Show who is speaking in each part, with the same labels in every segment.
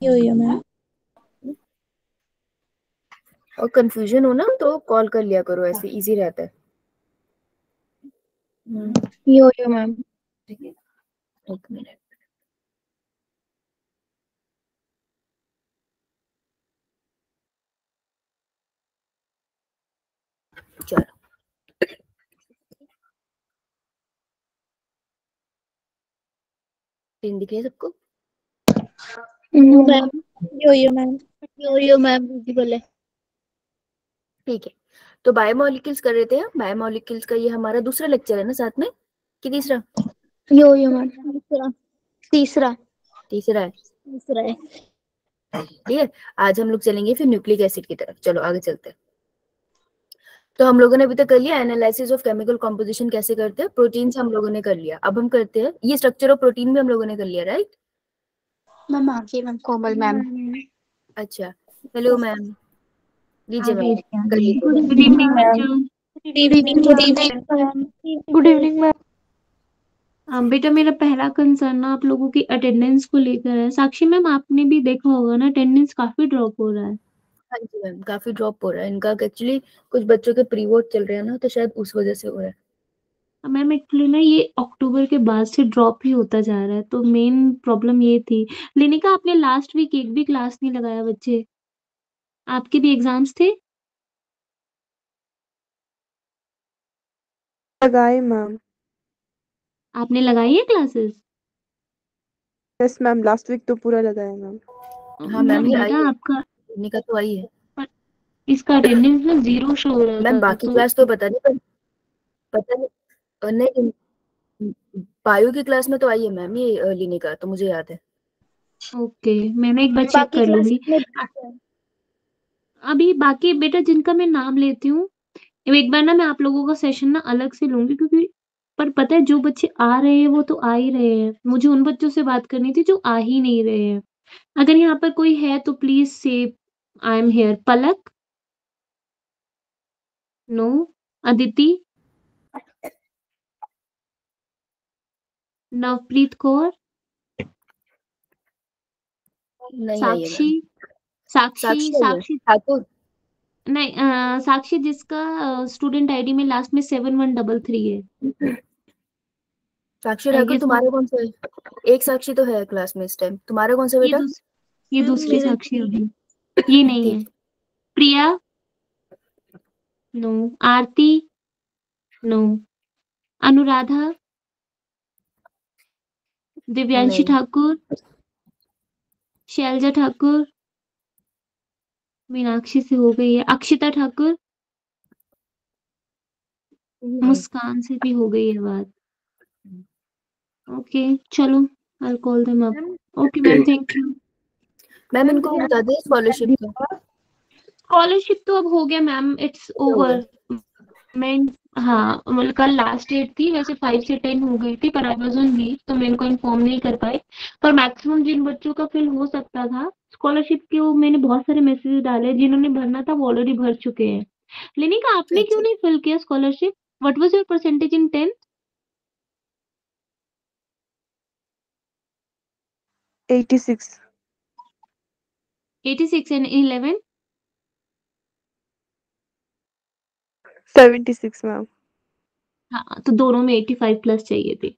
Speaker 1: यो ma'am.
Speaker 2: और confusion हो ना तो कॉल कर लिया करो, ऐसे इजी रहता है।
Speaker 1: यो मैम।
Speaker 2: ठीक है, एक मिनट। चलो, टीम दिख रही है सबको?
Speaker 1: Ma'am yo ma'am.
Speaker 3: Yo ma'am visible है।
Speaker 2: ठीक है, तो बायोमोलिक्यूल्स कर रहे थे हम। बायोमोलिक्यूल्स का ये हमारा दूसरा लेक्चर है ना साथ में, कि तीसरा?
Speaker 1: यो मैम।
Speaker 3: तीसरा
Speaker 2: तीसरा है।
Speaker 3: तीसरा है।
Speaker 2: ठीक है, आज हम लोग चलेंगे फिर न्यूक्लिक एसिड की तरफ। चलो आगे चलते हैं। तो हम लोगों ने अभी तक कर लिया एनालिसिस ऑफ केमिकल कॉम्पोजिशन कैसे करते हैं। प्रोटीन हम लोगों ने कर लिया, अब हम करते हैं ये स्ट्रक्चर ऑफ प्रोटीन भी हम लोगों ने कर लिया, राइट?
Speaker 3: मैम आगे मैम कोमल मैम।
Speaker 2: अच्छा, हेलो मैम, लीजिए मैम,
Speaker 3: गुड
Speaker 2: करिए।
Speaker 3: इवनिंग बच्चों।
Speaker 1: Good evening ma'am.
Speaker 3: बेटा मेरा पहला कंसर्न ना आप लोगों की अटेंडेंस को लेकर है। साक्षी मैम आपने भी देखा होगा ना अटेंडेंस काफी ड्रॉप हो रहा है।
Speaker 2: हाँ जी मैम, काफी ड्रॉप हो रहा है इनका। एक्चुअली कुछ बच्चों के प्री बोर्ड चल रहे हैं ना, तो शायद उस वजह से हो रहा है।
Speaker 3: मैम एक्चुअली ना ये अक्टूबर के बाद से ड्रॉप ही होता जा रहा है, तो मेन प्रॉब्लम ये थी। लिनिका आपने लास्ट वीक एक भी क्लास नहीं लगाया बच्चे, आपके भी एग्जाम्स थे।
Speaker 4: लगाए मैम।
Speaker 3: आपने लगाई है classes?
Speaker 4: Yes ma'am, last week तो पूरा लगाया मैम।
Speaker 2: हाँ मैम, ये आई
Speaker 3: बेटा
Speaker 2: है,
Speaker 3: आपका
Speaker 2: निका तो आई है
Speaker 3: इसका अटेंडेंस ना 0 शो हो रहा
Speaker 2: मैम।
Speaker 3: था
Speaker 2: बाकी
Speaker 3: तो
Speaker 2: क्लास तो पता नहीं, पर पता नहीं नहीं, बायो की क्लास में तो आई है मैम ये लिनिका, तो मुझे याद है।
Speaker 3: ओके मैं एक बार चेक
Speaker 1: बाकी
Speaker 3: कर
Speaker 1: क्लास
Speaker 3: लूंगी।
Speaker 1: में
Speaker 3: अभी बाकी बेटा जिनका मैं नाम लेती हूँ एक बार ना मैं आप लोगों का सेशन ना अलग से लूंगी, क्योंकि पर पता है जो बच्चे आ रहे हैं वो तो आ ही रहे हैं, मुझे उन बच्चों से बात करनी थी जो आ ही नहीं रहे हैं। अगर यहाँ पर कोई है तो प्लीज से I am here. Palak? No. Aditi? Navpreet Kaur?
Speaker 2: नहीं आई है
Speaker 3: साक्षी?
Speaker 2: मैम।
Speaker 3: साक्षी
Speaker 2: साक्षी आई है,
Speaker 3: साक्षी
Speaker 2: ठाकुर।
Speaker 3: नहीं साक्षी जिसका स्टूडेंट आईडी में लास्ट में 7133 है।
Speaker 2: साक्षी
Speaker 3: आई
Speaker 2: ठाकुर
Speaker 3: गेस वो
Speaker 2: तुम्हारे कौन सा है? एक साक्षी तो है क्लास में इस टाइम, तुम्हारा कौन सा बेटा?
Speaker 3: ये दूसरी साक्षी होगी, ये नहीं है।
Speaker 2: ठीक।
Speaker 3: प्रिया? नो। आरती? नो। अनुराधा? दिव्यांशी
Speaker 2: नहीं
Speaker 3: ठाकुर? शैलजा ठाकुर? मीनाक्षी से हो गई है। अक्षिता ठाकुर?
Speaker 2: नहीं।
Speaker 3: मुस्कान से भी हो गई है बात। ओके चलो I call them up. Okay ma'am thank you.
Speaker 2: Ma'am इनको बता दें स्कॉलरशिप का।
Speaker 3: स्कॉलरशिप तो अब हो गया मैम, इट्स
Speaker 2: अच्छा हुआ है।
Speaker 3: ओवर। मैं हाँ मतलब कल लास्ट डेट थी, वैसे 5 से 10 हो गई थी पर आई वाज ऑन लीव तो मैं इनको इन्फॉर्म नहीं कर पाई। पर मैक्सिमम जिन बच्चों का फिल हो सकता था स्कॉलरशिप के, वो मैंने बहुत सारे मैसेज डाले, जिन्होंने भरना था वो ऑलरेडी भर चुके हैं। लेनिका आपने क्यों
Speaker 2: अच्छा,
Speaker 3: नहीं फिल किया scholarship? What was your percentage in 10th?
Speaker 4: 86।
Speaker 3: 86 and 11?
Speaker 4: 76 ma'am.
Speaker 3: हाँ तो दोनों में 85 प्लस चाहिए थे।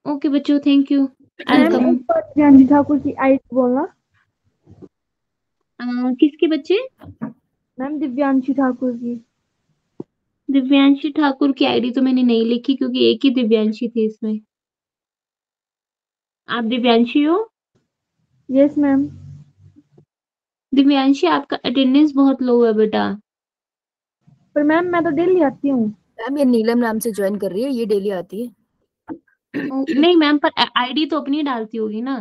Speaker 3: ओके बच्चों थैंक यू। आई
Speaker 1: मैम
Speaker 3: कम।
Speaker 1: एक बार दिव्यांशी ठाकुर की आईडी बोलना।
Speaker 3: किसके बच्चे?
Speaker 1: मैम दिव्यांशी ठाकुर की।
Speaker 3: दिव्यांशी ठाकुर की आईडी तो मैंने नहीं लिखी क्योंकि एक ही दिव्यांशी थी इसमें। आप दिव्यांशी हो?
Speaker 1: Yes ma'am.
Speaker 3: दिव्यांशी आपका अटेंडेंस बहुत लो है बेटा।
Speaker 1: पर मैम मैं तो डेली आती हूँ।
Speaker 2: मैम ये नीलम नाम से ज्वाइन कर रही है, ये डेली आती है।
Speaker 3: नहीं मैम पर आईडी तो अपनी डालती होगी ना,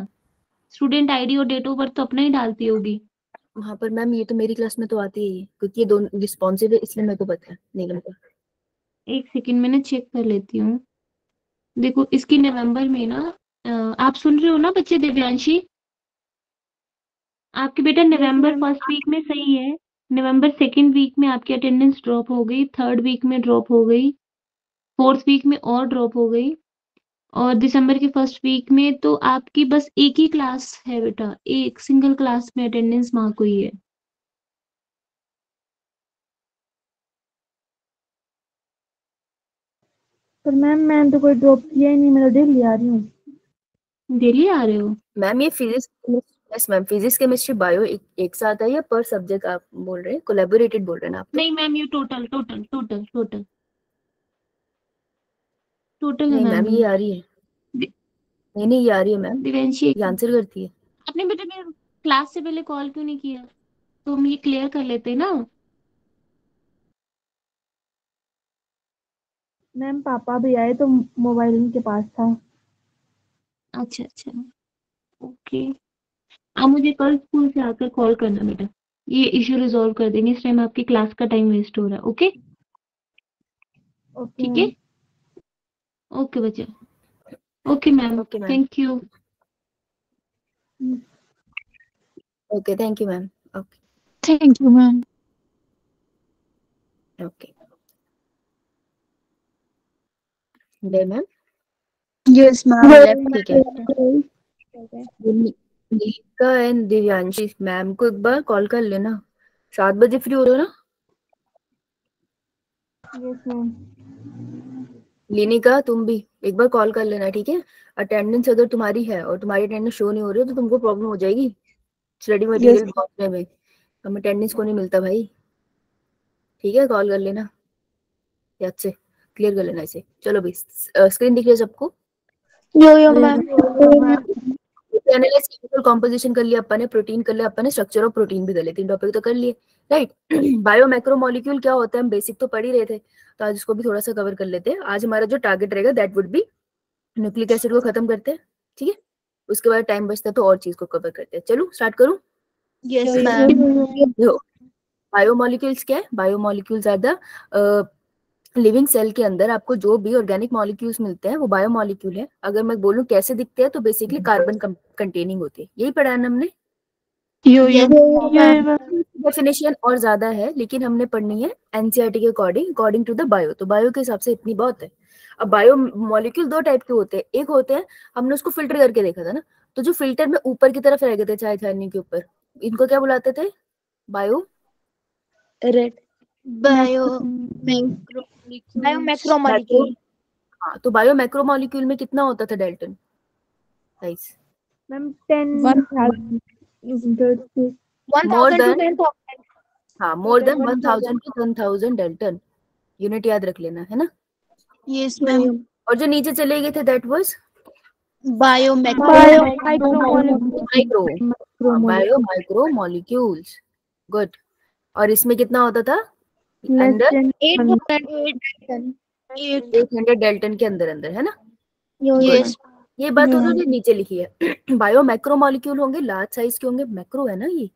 Speaker 3: स्टूडेंट आईडी और डेट ऑफ बर्थ तो अपना ही डालती होगी।
Speaker 2: हाँ पर मैम ये तो मेरी क्लास में तो आती है, क्योंकि ये दोनों रिस्पॉन्सिव है, इसलिए मेरे को पता है नीलम का।
Speaker 3: एक सेकंड मैंने चेक कर लेती हूँ। देखो इसकी नवंबर में ना आप सुन रहे हो ना बच्चे? दिव्यांशी आपके बेटा
Speaker 1: यस
Speaker 3: नवंबर
Speaker 1: मैम।
Speaker 3: फर्स्ट वीक में सही है, नवंबर सेकेंड वीक में आपकी अटेंडेंस ड्रॉप हो गई, थर्ड वीक में ड्रॉप हो गई, फोर्थ वीक में और ड्रॉप हो गई, और दिसंबर के फर्स्ट वीक में तो आपकी बस एक ही क्लास है बेटा, एक सिंगल क्लास में अटेंडेंस मार्क हुई है।
Speaker 1: पर मैम मैंने तो कोई ड्रॉप किया ही नहीं, मैं तो डेली आ रही हूँ।
Speaker 3: डेली आ रहे हो?
Speaker 2: मैम ये physics, yes ma'am, physics chemistry bio एक साथ है या पर सब्जेक्ट आप बोल रहे हैं, कोलैबोरेटेड बोल रहे हैं ना आप? तो
Speaker 3: नहीं मैम, ये total total total total total है
Speaker 2: नहीं
Speaker 3: मैम
Speaker 2: मैम ये आ रही है, नहीं ये आ रही है मैम,
Speaker 3: दिव्यांशी।
Speaker 2: ये आंसर करती है।
Speaker 3: आपने बेटा मेरे क्लास से पहले कॉल क्यों नहीं किया? तो हम ये क्लियर कर लेते ना।
Speaker 1: मैम पापा भी आए तो मोबाइल उनके पास था।
Speaker 3: अच्छा अच्छा, ओके। आप मुझे कल स्कूल से आकर कॉल करना बेटा, ये इश्यू रिजॉल्व कर देंगे। इस टाइम आपकी क्लास का टाइम वेस्ट हो रहा है। ओके
Speaker 1: ओके
Speaker 3: ठीक है, ओके बच्चा, okay ma'am,
Speaker 2: okay ma'am,
Speaker 3: thank you.
Speaker 2: Okay thank you ma'am, okay
Speaker 5: thank you ma'am.
Speaker 2: Okay ma'am.
Speaker 5: Yes ma'am.
Speaker 2: ठीक है, निका एंड दिव्यांशी मैम को एक बार कॉल कर लेना, 7 बजे फ्री हो रहे हो ना?
Speaker 1: Yes ma'am.
Speaker 2: लिनिका तुम भी एक बार कॉल कर लेना, ठीक है? अटेंडेंस अगर तुम्हारी है और तुम्हारी अटेंडेंस शो नहीं हो रही है तो तुमको प्रॉब्लम हो जाएगी स्टडी मटेरियल पहुंचने में, हम अटेंडेंस को नहीं मिलता भाई, ठीक है? कॉल कर लेना, याद से क्लियर कर लेना इसे। चलो भाई, स्क्रीन दिख रही है सबको?
Speaker 5: यो मैम।
Speaker 2: एनालाइज केमिकल कॉम्पोजिशन कर लिया अपन ने, प्रोटीन कर लिया अपन ने, स्ट्रक्चर ऑफ प्रोटीन भी कर लिए, 3 टॉपिक तो कर लिए, राइट? बायो मैक्रोमोलिक्यूल क्या होता है हम बेसिक तो पढ़ ही रहे थे, तो आज इसको भी थोड़ा सा कवर कर लेते हैं। आज हमारा जो टारगेट रहेगा that would be nucleic acid को खत्म करते हैं, ठीक है? उसके बाद टाइम बचता है तो और चीज को कवर करते हैं। चलो स्टार्ट करूं?
Speaker 5: Yes ma'am.
Speaker 2: बायोमोलिक्यूल्स क्या है? Biomolecules are the living cell के अंदर आपको जो भी ऑर्गेनिक मॉलिक्यूल्स मिलते हैं वो बायोमोलिक्यूल है। अगर मैं बोलूं कैसे दिखते हैं तो बेसिकली कार्बन कंटेनिंग होती है, यही पढ़ा है ना हमने?
Speaker 5: यो
Speaker 2: डेफिनेशन और ज्यादा है लेकिन हमने पढ़नी है एनसीईआरटी के अकॉर्डिंग टू द बायो, तो बायो के हिसाब से इतनी बहुत है। अब बायो मॉलिक्यूल 2 टाइप के होते हैं, एक होते हैं हमने उसको फिल्टर करके देखा था ना, तो जो फिल्टर में ऊपर की तरफ रह गए थे चाय छाननी के ऊपर, इनको क्या बुलाते थे? बायो
Speaker 5: रेड बायो मैक्रोमोलिक्यूल।
Speaker 2: हाँ, तो बायो मैक्रोमोलिक्यूल में कितना होता था dalton size?
Speaker 1: Ma'am 10,000
Speaker 2: more than, हाँ more than 1000 to 10,000 dalton, unit याद रख लेना है ना?
Speaker 5: Yes ma'am.
Speaker 2: और जो नीचे चले गए थे that was
Speaker 5: bio
Speaker 2: bio micro molecules, good. और इसमें कितना होता था? अंदर 800 डेल्टन के अंदर अंदर, है ना?
Speaker 5: यस
Speaker 2: ये बात उन्होंने नीचे लिखी है। बायो मैक्रो मॉलिक्यूल होंगे लार्ज साइज के होंगे, मैक्रो है ना ये,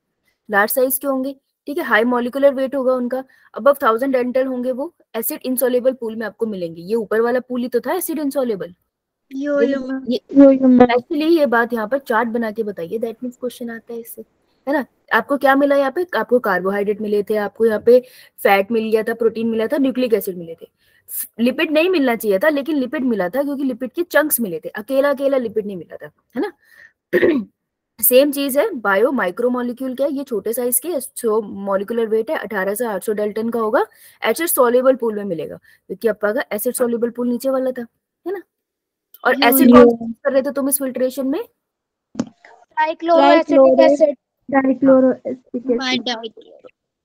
Speaker 2: लार्ज साइज के होंगे, ठीक है? हाई मॉलिक्यूलर वेट होगा उनका, अबव 1000 डेल्टन होंगे, वो एसिड इनसॉल्युबल पूल में आपको मिलेंगे। ये ऊपर वाला पूल ही तो था एसिड इनसॉल्युबल। एक्चुअली ये बात यहाँ पर चार्ट बना के बताइए, दैट मींस क्वेश्चन आता है इससे, है ना? आपको क्या मिला यहाँ पे? आपको कार्बोहाइड्रेट मिले थे, आपको यहाँ पे फैट मिल गया था, प्रोटीन मिला था, न्यूक्लिक एसिड मिले थे। लिपिड नहीं मिलना चाहिए था लेकिन लिपिड मिला था क्योंकि लिपिड के चंक्स मिले थे, अकेला अकेला लिपिड नहीं मिला था, है ना? सेम चीज है बायो माइक्रोमोलिक्यूल क्या है? ये छोटे साइज के, जो मॉलिक्यूलर वेट है 18 से 800 डेल्टन का होगा, एसिड सॉल्युबल पूल में मिलेगा क्योंकि आपका एसिड सॉल्युबल पूल नीचे वाला था, है ना? और एसिड कौन सा कर रहे थे तुम इस फिल्ट्रेशन में?
Speaker 5: Trichloroacetic acid.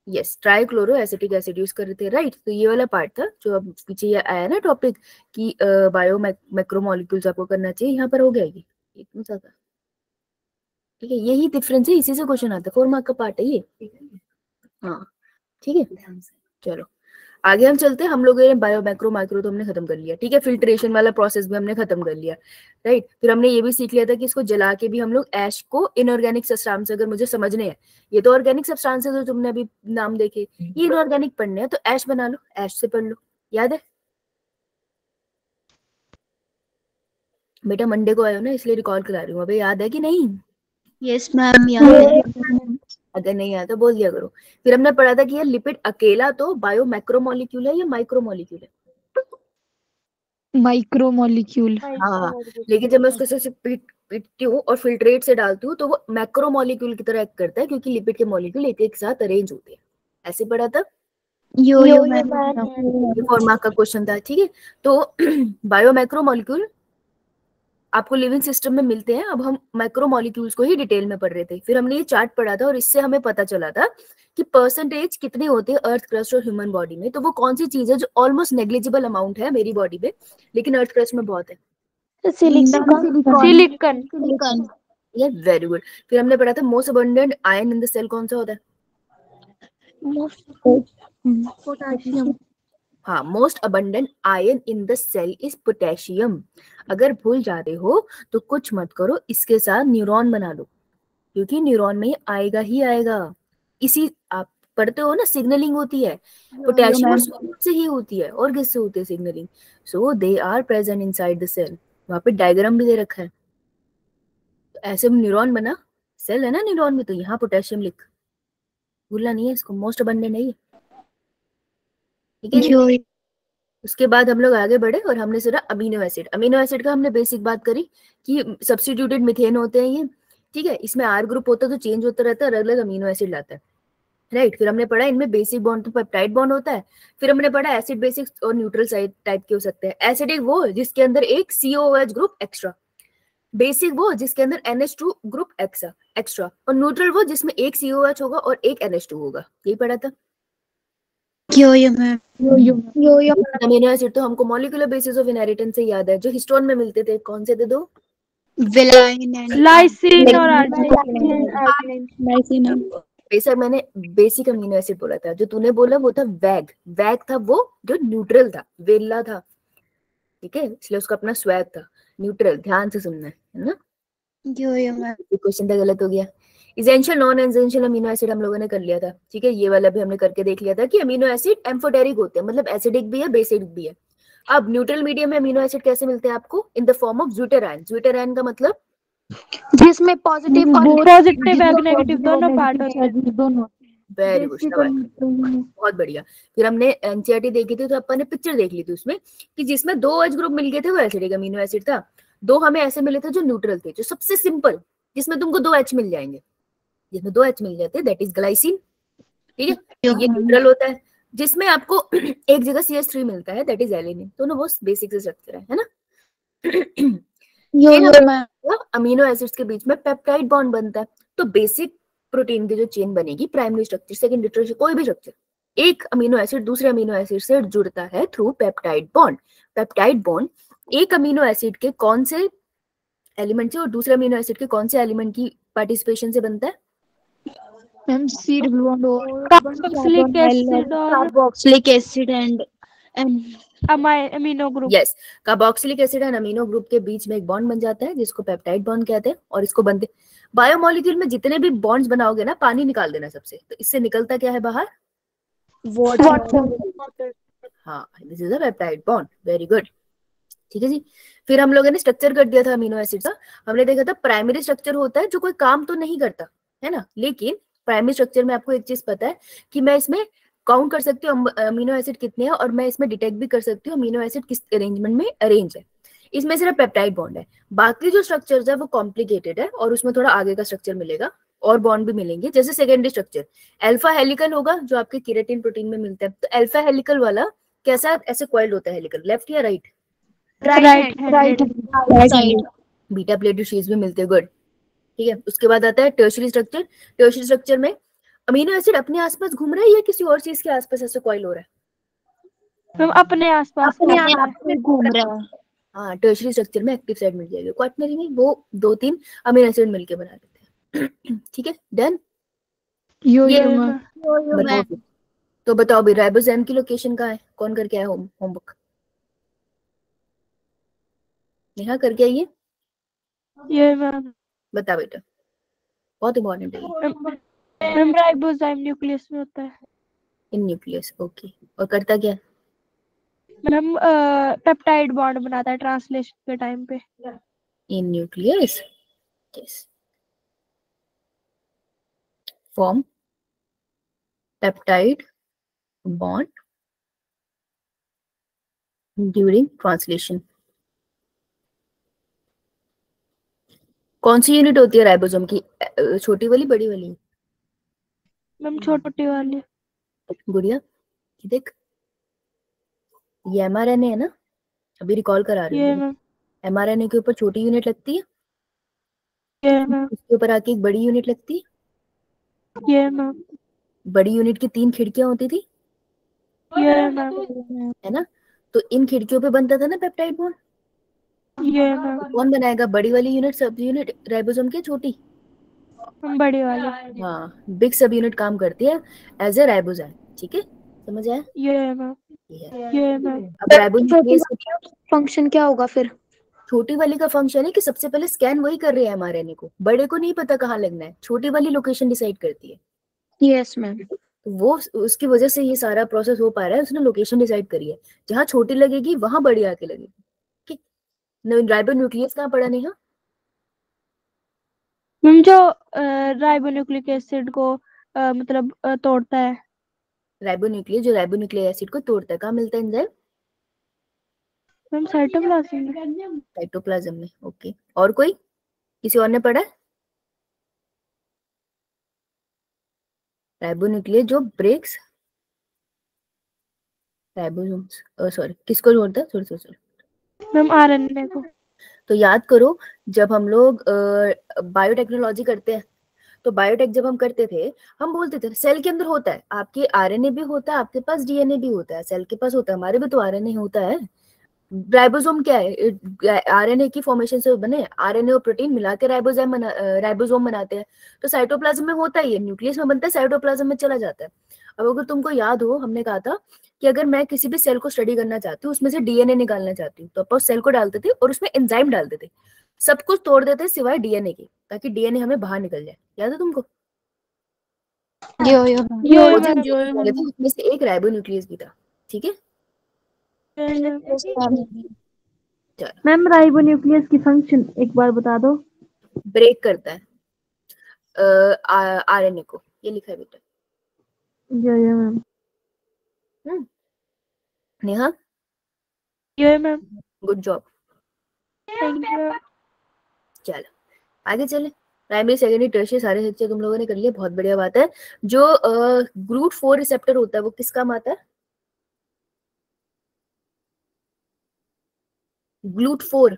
Speaker 2: Yes, trichloro acetic acid use कर रहे थे, राइट? तो ये वाला पार्ट था जो अब पीछे ये आया ना टॉपिक कि बायो मैक्रोमोलिक्यूल्स आपको करना चाहिए, यहाँ पर हो गया ये इतना ज्यादा, ठीक है? यही डिफरेंस है, इसी से क्वेश्चन आता है, 4 मार्क का पार्ट है ये, हाँ ठीक है? चलो आगे हम चलते हैं। हम लोगों ने बायो मैक्रो माइक्रो तो हमने खत्म कर लिया, ठीक है? फिल्ट्रेशन वाला प्रोसेस भी हमने खत्म कर लिया, राइट? फिर हमने ये भी सीख लिया था कि इसको जला के भी हम लोग ऐश को इनऑर्गेनिक सब्सटेंस अगर मुझे समझने हैं, ये तो ऑर्गेनिक सब्सटेंस है जो तुमने अभी नाम देखे, ये इनऑर्गेनिक पढ़ने हैं तो ऐश बना लो, ऐश से पढ़ लो, याद है? बेटा मंडे को आए हो ना इसलिए रिकॉल करा रही हूँ, अभी याद है कि नहीं?
Speaker 5: यस मैम याद है।
Speaker 2: अगर नहीं आता बोल दिया करो। फिर हमने पढ़ा था कि ये लिपिड अकेला तो बायो मैक्रोमोलिक्यूल है या माइक्रोमोलिक्यूल है?
Speaker 5: माइक्रोमोलिक्यूल।
Speaker 2: हाँ, लेकिन जब मैं उसको ऐसे पीटती हूँ और फिल्ट्रेट से डालती हूँ तो वो मैक्रोमोलिक्यूल की तरह एक्ट करता है, क्योंकि लिपिड के मॉलिक्यूल एक एक साथ अरेंज होते हैं। ऐसे पढ़ा था,
Speaker 5: यो
Speaker 1: यो
Speaker 5: मैम।
Speaker 2: ये 4 मार्क का क्वेश्चन था। ठीक है, तो बायो मैक्रोमोलिक्यूल आपको लिविंग सिस्टम में मिलते हैं। अब हम मैक्रोमोलिक्यूल्स को ही डिटेल में पढ़ रहे थे। फिर हमने ये चार्ट पढ़ा था और इससे हमें पता चला था कि परसेंटेज कितने होते हैं अर्थ क्रस्ट और ह्यूमन बॉडी में। तो वो कौन सी चीज है जो ऑलमोस्ट नेग्लिजिबल अमाउंट है मेरी बॉडी में, लेकिन अर्थ क्रस्ट में बहुत है?
Speaker 1: सिलिकॉन।
Speaker 2: ये वेरी गुड। फिर हमने पढ़ा था most abundant ion in the cell कौन सा होता है?
Speaker 1: पोटेशियम।
Speaker 2: हाँ, most abundant ion in the cell is potassium. अगर भूल जाते हो तो कुछ मत करो, इसके साथ न्यूरॉन बना लो, क्योंकि न्यूरॉन में आएगा ही आएगा। इसी आप पढ़ते हो ना, सिग्नलिंग होती है पोटेशियम और सोडियम से ही होती है, और किससे होती है signalling? So they are present inside the cell. वहां पे डायग्राम भी दे रखा है। तो ऐसे न्यूरॉन बना, सेल है ना न्यूरॉन में, तो यहाँ पोटेशियम लिख, भूलना नहीं है इसको, मोस्ट अबंडेंट है ये। ठीक है जी? उसके बाद हम लोग आगे बढ़े और हमने सुना अमीनो एसिड। अमीनो एसिड का हमने बेसिक बात करी कि सब्स्टिट्यूटेड मिथेन होते हैं ये। ठीक है, इसमें आर ग्रुप होता है तो चेंज होता रहता है, अलग अलग अमीनो एसिड लाता है। राइट, फिर हमने पढ़ा इनमें बेसिक बॉन्ड तो पेप्टाइड बॉन्ड होता है। फिर हमने पढ़ा एसिड बेसिक और न्यूट्रल साइड टाइप के हो सकते हैं। एसिडिक वो जिसके अंदर एक COOH ग्रुप एक्स्ट्रा, बेसिक वो जिसके अंदर NH2 ग्रुप एक्स्ट्रा, और न्यूट्रल वो जिसमें एक COOH होगा और एक NH2 होगा। यही पढ़ा था।
Speaker 5: यो मैम।
Speaker 2: अमीनो एसिड तो हमको मॉलिक्यूलर बेसिस ऑफ इनहेरिटेंस से याद है, जो हिस्टोन में मिलते थे। कौन से थे दो?
Speaker 5: विलाइन एंड
Speaker 1: लाइसिन और अर्जिनिन।
Speaker 2: बेशक मैंने बेसिक अमीनो एसिड बोला था, जो तूने बोला वो था वैग। वैग था वो जो न्यूट्रल था, वेला था। ठीक है, इसलिए उसका अपना स्वैग था। न्यूट्रल, ध्यान से सुनना है ना।
Speaker 5: Yo ma'am.
Speaker 2: क्वेश्चन तो गलत हो गया। Essential non essential amino acid हम लोगों ने कर लिया था। ठीक है, ये वाला भी हमने करके देख लिया था कि अमीनो एसिड एम्फोटेरिक होते हैं, मतलब एसिडिक भी है बेसिक भी है। अब न्यूट्रल मीडियम में अमीनो एसिड कैसे मिलते हैं आपको? In the form of zwitterion. Zwitterion का मतलब
Speaker 1: जिसमें पॉजिटिव और नेगेटिव दोनों पार्ट होते हैं।
Speaker 2: वेरी गुड, बहुत बढ़िया। फिर हमने एनसीईआरटी देखी थी तो अपन ने पिक्चर देख ली थी उसमें कि जिसमें 2 H ग्रुप मिल गए थे वो एसिडिक अमीनो एसिड था। 2 हमें ऐसे मिले थे जो न्यूट्रल थे, जो सबसे सिंपल, जिसमें तुमको 2 H मिल जाएंगे। जिसमें 2 H मिल जाते दैट इज ग्लाइसिन। ठीक है, ये न्यूट्रल होता है। जिसमें आपको एक जगह CH3 मिलता है दैट इज एलिनिन। दोनों वो बेसिक से स्ट्रक्चर है ना। अमीनो एसिड्स के बीच में पेप्टाइड बॉन्ड बनता है। तो बेसिक प्रोटीन की जो चेन बनेगी, प्राइमरी स्ट्रक्चर, सेकेंडरी स्ट्रक्चर, कोई भी स्ट्रक्चर, एक अमीनो एसिड दूसरे अमीनो एसिड से जुड़ता है through peptide bond. Peptide bond एक अमीनो एसिड के कौन से एलिमेंट से और दूसरे अमीनो एसिड के कौन से एलिमेंट की पार्टिसिपेशन से बनता है?
Speaker 5: Ma'am
Speaker 1: carboxylic acid
Speaker 5: and
Speaker 1: amino group.
Speaker 2: Yes, carboxylic acid and amino group के बीच में एक बॉन्ड बन जाता है जिसको पेप्टाइड बॉन्ड कहते हैं, और इसको बनते बायोमोलिक्यूल में जितने भी बॉन्ड्स बनाओगे ना, पानी निकाल देना सबसे, तो इससे निकलता क्या है बाहर?
Speaker 1: वाटर।
Speaker 2: हाँ, this is a peptide bond. Very good. ठीक है जी। फिर हम लोगों ने स्ट्रक्चर कर दिया था अमीनो एसिड का। हमने देखा था प्राइमरी स्ट्रक्चर होता है जो कोई काम तो नहीं करता है ना, लेकिन प्राइमरी स्ट्रक्चर में आपको एक चीज पता है कि मैं इसमें काउंट कर सकती हूँ अमीनो एसिड कितने हैं, और मैं इसमें डिटेक्ट भी कर सकती हूँ अमीनो एसिड किस अरेंजमेंट में अरेंज है। इसमें सिर्फ पेप्टाइड बॉन्ड है। बाकी जो स्ट्रक्चर्स है वो कॉम्प्लिकेटेड है, और उसमें थोड़ा आगे का स्ट्रक्चर मिलेगा और बॉन्ड भी मिलेंगे। जैसे सेकेंडरी स्ट्रक्चर अल्फा हेलिकल होगा जो आपके केराटिन प्रोटीन में मिलता है। तो अल्फा हेलिकल वाला कैसा ऐसे कॉइल्ड होता है हेलिकल, लेफ्ट या right?
Speaker 1: Right
Speaker 5: side.
Speaker 2: Beta pleated sheets भी मिलते हैं। गुड। ठीक है, उसके बाद आता है टर्शियरी स्ट्रक्चर। टर्शियरी स्ट्रक्चर में अमीनो एसिड अपने आसपास घूम रहा है या किसी और चीज के आसपास ऐसे कॉइल हो रहा है?
Speaker 1: हम अपने आसपास
Speaker 5: घूम रहा है।
Speaker 2: हाँ, टर्शियरी स्ट्रक्चर में एक्टिव साइड मिल जाएगी, क्वाटरनरी में वो 2-3 अमीनो एसिड मिलके बना देते हैं। ठीक है, डन। बताओ फिर। तो बताओ भी राइबोसोम की लोकेशन कहाँ है? कौन करके आया होमवर्क? नेहा करके आइए।
Speaker 1: ये मैम
Speaker 2: बता बेटा, बहुत इंपॉर्टेंट है ये।
Speaker 1: मैम राइबोसोम न्यूक्लियस में होता है।
Speaker 2: इन न्यूक्लियस, ओके। और करता क्या?
Speaker 1: मैम पेप्टाइड बॉन्ड बनाता है ट्रांसलेशन के टाइम पे।
Speaker 2: इन nucleus, yes, form peptide bond during translation. कौन सी यूनिट होती है राइबोसोम की? छोटी वाली, बड़ी वाली?
Speaker 1: मैम छोटी वाली।
Speaker 2: गुड़िया ये देख, ये एमआरएनए है ना, अभी रिकॉल करा रही
Speaker 1: ये
Speaker 2: हूँ।
Speaker 1: मैम,
Speaker 2: एमआरएनए के ऊपर छोटी यूनिट लगती है,
Speaker 1: ये मैम,
Speaker 2: उसके ऊपर आके एक बड़ी यूनिट लगती है।
Speaker 1: ये मैम,
Speaker 2: बड़ी यूनिट की 3 खिड़कियां होती थी,
Speaker 1: ये मैम,
Speaker 2: है ना? तो इन खिड़कियों पे बनता था ना पेप्टाइड बॉन्ड।
Speaker 1: ये मैम,
Speaker 2: कौन बनाएगा? बड़ी वाली यूनिट, सब यूनिट राइबोसोम की, छोटी?
Speaker 1: बड़ी वाली।
Speaker 2: हाँ, बिग सब यूनिट काम करती है एज ए राइबोसोम। ठीक है, समझ आया?
Speaker 1: ये मैम,
Speaker 2: ये है।
Speaker 1: ये मैम।
Speaker 2: अब राइबोन्यूक्लियस
Speaker 5: फंक्शन क्या होगा फिर?
Speaker 2: छोटी वाली का फंक्शन है कि सबसे पहले स्कैन वही कर रही है एमआरएनए को, बड़े को नहीं पता कहाँ लगना है, छोटी वाली लोकेशन डिसाइड करती है।
Speaker 5: Yes ma'am.
Speaker 2: तो वो उसकी वजह से ये सारा प्रोसेस हो पा रहा है, उसने लोकेशन डिसाइड करी है, जहाँ छोटी लगेगी वहां बड़ी आके लगेगी। ठीक, राइबोन्यूक्लियस कहाँ पड़ा नेहा?
Speaker 1: मैम जो राइबोन्यूक्लिक एसिड को मतलब तोड़ता है।
Speaker 2: राइबोन्यूक्लियस जो राइबोन्यूक्लिक एसिड को तोड़ता है, कहाँ मिलता है एंजाइम?
Speaker 1: मैम साइटोप्लाज्म में।
Speaker 2: साइटोप्लाज्म में। ओके, और कोई, किसी और ने पढ़ा है? राइबोन्यूक्लियस जो ब्रेक्स राइबोसोम्स, सॉरी किसको जोड़ता है? सॉरी
Speaker 1: मैम आरएनए को।
Speaker 2: तो याद करो, जब हम लोग बायोटेक्नोलॉजी करते हैं, तो बायोटेक जब हम करते थे, हम बोलते थे सेल के अंदर होता है, आपके आरएनए भी होता है, आपके पास डीएनए भी होता है, सेल के पास होता है, हमारे भी तो आरएनए होता है। राइबोसोम क्या है? आरएनए की फॉर्मेशन से बने, आरएनए और प्रोटीन मिला के राइबोसोम बनाते हैं। तो साइटोप्लाज्म में होता ही है, न्यूक्लियस में बनता है, साइटोप्लाज्म में चला जाता है। अब अगर तुमको याद हो, हमने कहा था कि अगर मैं किसी भी सेल को स्टडी करना चाहती हूँ, उसमें से डीएनए निकालना चाहती हूँ, तो अपन उस सेल को डालते थे और उसमें एंजाइम डालते थे, सब कुछ तोड़ देते सिवाय डीएनए के, ताकि डीएनए हमें बाहर निकल जाए। याद है तुमको?
Speaker 5: यो
Speaker 1: यो
Speaker 2: वो जो
Speaker 1: मैम।
Speaker 2: DNA वाले थे, उसमें से एक राइबोन्यूक्लियस भी था। ठीक है, चलो।
Speaker 1: मैम राइबोन्यूक्लियस की फंक्शन एक बार बता दो।
Speaker 2: ब्रेक करता है आरएनए को, ये लिखा है बेटा।
Speaker 1: Yo ma'am,
Speaker 2: Neha,
Speaker 1: yo ma'am.
Speaker 2: Good job.
Speaker 1: Thank you.
Speaker 2: चलो आगे चले। प्राइमरी सेकेंडरी टर्शियरी सारे सेक्शन तुम लोगों ने कर लिए, बहुत बढ़िया बात है। जो GLUT4 रिसेप्टर होता है वो किस काम आता है? GLUT4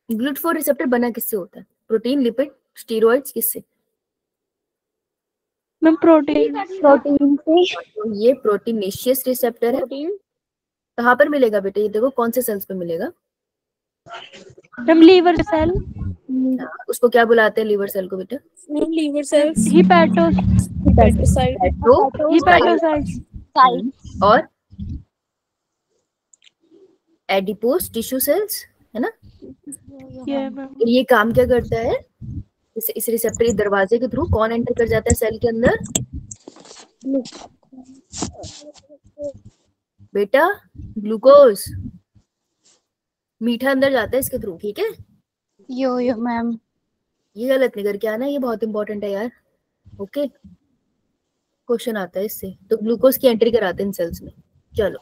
Speaker 2: GLUT4 रिसेप्टर बना किससे होता है? प्रोटीन, लिपिड, स्टीरॉइड्स, किससे?
Speaker 1: मैम प्रोटीन
Speaker 5: से।
Speaker 2: तो ये प्रोटीनेशियस रिसेप्टर है। कहाँ पर मिलेगा बेटा? ये देखो कौन से सेल्स पे मिलेगा?
Speaker 1: मैम लीवर सेल,
Speaker 2: उसको क्या बुलाते हैं लीवर सेल को बेटा?
Speaker 5: Liver cells.
Speaker 2: हेपेटोसाइट।
Speaker 1: हिपैटोसाइट्स।
Speaker 2: और एडिपोस टिश्यू सेल्स, है ना?
Speaker 1: ये मैम।
Speaker 2: ये काम क्या करता है? इस रिसेप्टर दरवाजे के थ्रू कौन एंटर कर जाता है सेल के अंदर? बेटा ग्लूकोज, मीठा अंदर जाता है इसके थ्रू। ठीक है,
Speaker 5: यो मैम।
Speaker 2: ये गलत नहीं करके आना, ये बहुत इंपॉर्टेंट है यार। ओके, क्वेश्चन आता है इससे, तो ग्लूकोज की एंट्री कराते हैं इन सेल्स में। चलो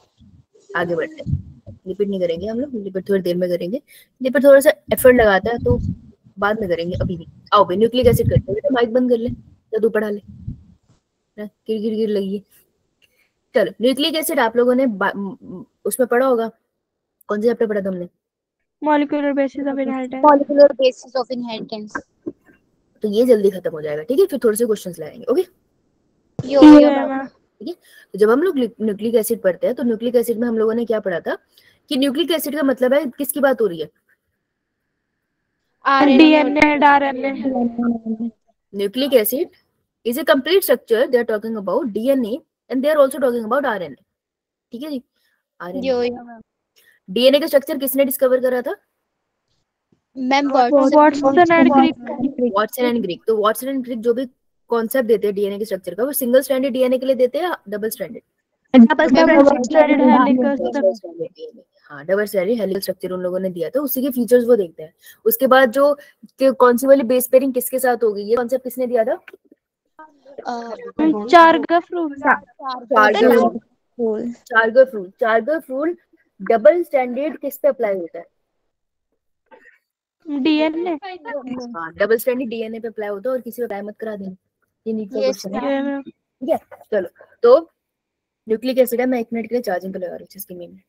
Speaker 2: आगे बढ़ते हैं। लिपिड नहीं करेंगे हम लोग, लिपिड थोड़ी देर में करेंगे। लिपिड थोड़ा सा एफर्ट लगाता है तो बाद में करेंगे, अभी नहीं। आओ भाई न्यूक्लिक एसिड करते हैं। बेटा माइक बंद कर ले या तू पढ़ा ले ना, गिर लगी है। चलो न्यूक्लिक एसिड आप लोगों ने उसमें पढ़ा होगा, कौन से चैप्टर पढ़ा था हमने?
Speaker 1: Molecular basis of inheritance.
Speaker 5: Molecular basis of inheritance.
Speaker 2: तो ये जल्दी खत्म हो जाएगा। ठीक है, फिर थोड़े से क्वेश्चंस लाएंगे। ओके,
Speaker 5: यो मैम।
Speaker 2: ठीक है। तो जब हम लोग न्यूक्लिक एसिड पढ़ते हैं, तो न्यूक्लिक एसिड में हम लोगों ने क्या पढ़ा था कि न्यूक्लिक एसिड का मतलब है, किसकी बात हो रही है?
Speaker 1: DNA and RNA.
Speaker 2: Nucleic acid is a complete structure. They are talking about DNA and they are also talking about RNA. ठीक है जी, RNA।
Speaker 5: Yo ma'am.
Speaker 2: DNA का स्ट्रक्चर किसने डिस्कवर करा था?
Speaker 5: Ma'am
Speaker 1: Watson and Crick.
Speaker 2: Watson and Crick. तो Watson and क्रिक जो भी कॉन्सेप्ट देते हैं डीएनए के स्ट्रक्चर का, वो सिंगल स्ट्रैंडेड डीएनए के लिए देते हैं या डबल स्ट्रैंडेड? हाँ, डबल स्ट्रैंडेड हेलिकल स्ट्रक्चर उन लोगों ने दिया था, उसी के फीचर्स वो देखते हैं। उसके बाद जो कौन सी वाली बेस पेयरिंग किसके साथ होगी, ये कॉन्सेप्ट किसने दिया था?
Speaker 1: चारगा fruit.
Speaker 2: Charger fruit double standard किस पे अप्लाई होता है?
Speaker 1: डीएनए।
Speaker 2: हाँ, डबल स्टैंडर्ड डीएनए पे अप्लाई होता है, और किसी को अप्लाई मत करा देना, ये नीट का
Speaker 5: Yes,
Speaker 2: क्वेश्चन है।
Speaker 1: मैम।
Speaker 2: ठीक है, चलो तो न्यूक्लिक एसिड है, मैं 1 मिनट के लिए चार्जिंग पे लगा रही हूँ इसकी में।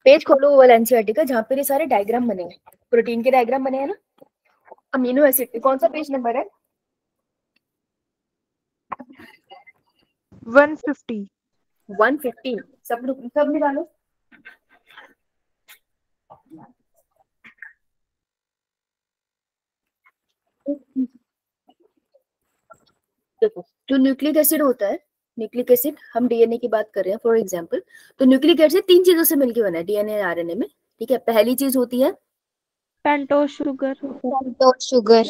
Speaker 2: पेज खोलो वो वाला एनसीईआरटी का जहाँ पे ये सारे डायग्राम बने हैं, प्रोटीन के डायग्राम बने हैं ना, अमीनो एसिड के। कौन सा पेज नंबर है?
Speaker 4: 150।
Speaker 2: 150। सब निकालो। देखो, जो न्यूक्लिक एसिड होता है, न्यूक्लिक एसिड, हम डीएनए की बात कर रहे हैं फॉर एग्जांपल, तो न्यूक्लिक एसिड 3 चीजों से मिलकर बना है डीएनए आरएनए में। ठीक है, पहली चीज होती है
Speaker 1: pentose sugar.
Speaker 5: Pentose sugar,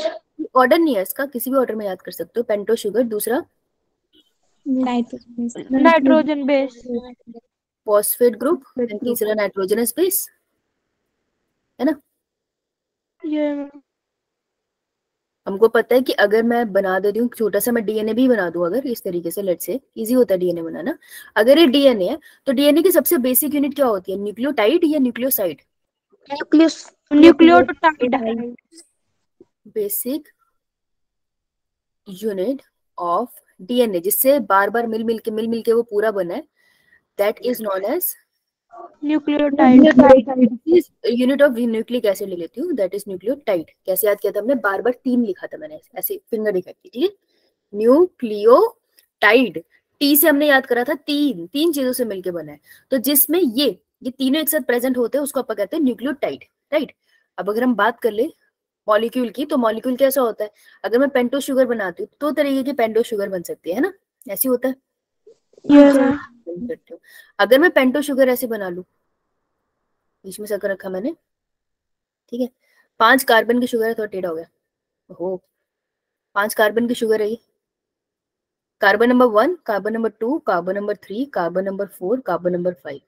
Speaker 2: order नहीं है इसका, किसी भी ऑर्डर में याद कर सकते हो। पेंटोज शुगर, दूसरा
Speaker 1: nitrogen base.
Speaker 2: Phosphate group, and तीसरा नाइट्रोजनस बेस, है ना।
Speaker 1: ये
Speaker 2: हमको पता है कि अगर मैं बना देती हूँ छोटा सा, मैं डीएनए भी बना दूं अगर इस तरीके से, लेट्स से, इजी होता है डीएनए बनाना। अगर ये डीएनए है तो डीएनए की सबसे बेसिक यूनिट क्या होती है? न्यूक्लियोटाइड या nucleoside?
Speaker 1: Nucleotide.
Speaker 2: Basic unit of DNA, जिससे बार बार मिल मिल के वो पूरा बना है, that is known as
Speaker 1: nucleotide.
Speaker 2: Unit of nucleic acid ले लेती हूँ, दैट इज न्यूक्लियोटाइड। कैसे याद किया था हमने? बार बार 3 लिखा था मैंने, ऐसे फिंगर दिखा के। ठीक है, न्यूक्लियोटाइड, टी से हमने याद करा था, तीन चीजों से मिलके बना है, तो जिसमें ये तीनों एक साथ प्रेजेंट होते हैं उसको अपन कहते हैं न्यूक्लियोटाइड, राइट। अब अगर हम बात कर ले मॉलिक्यूल की, तो मॉलिक्यूल कैसा होता है? अगर मैं पेंटो शुगर बनाती हूँ तो तरीके की पेंटो शुगर बन सकती है ना, ऐसी होता है। अगर मैं पेंटो शुगर ऐसे बना लूं, बीच में शक्कर रखा मैंने, ठीक है, 5 कार्बन की शुगर है, थोड़ा टेढ़ा हो गया, हो 5 कार्बन की शुगर है ये, carbon number 1, carbon number 2, carbon number 3, carbon number 4, carbon number 5।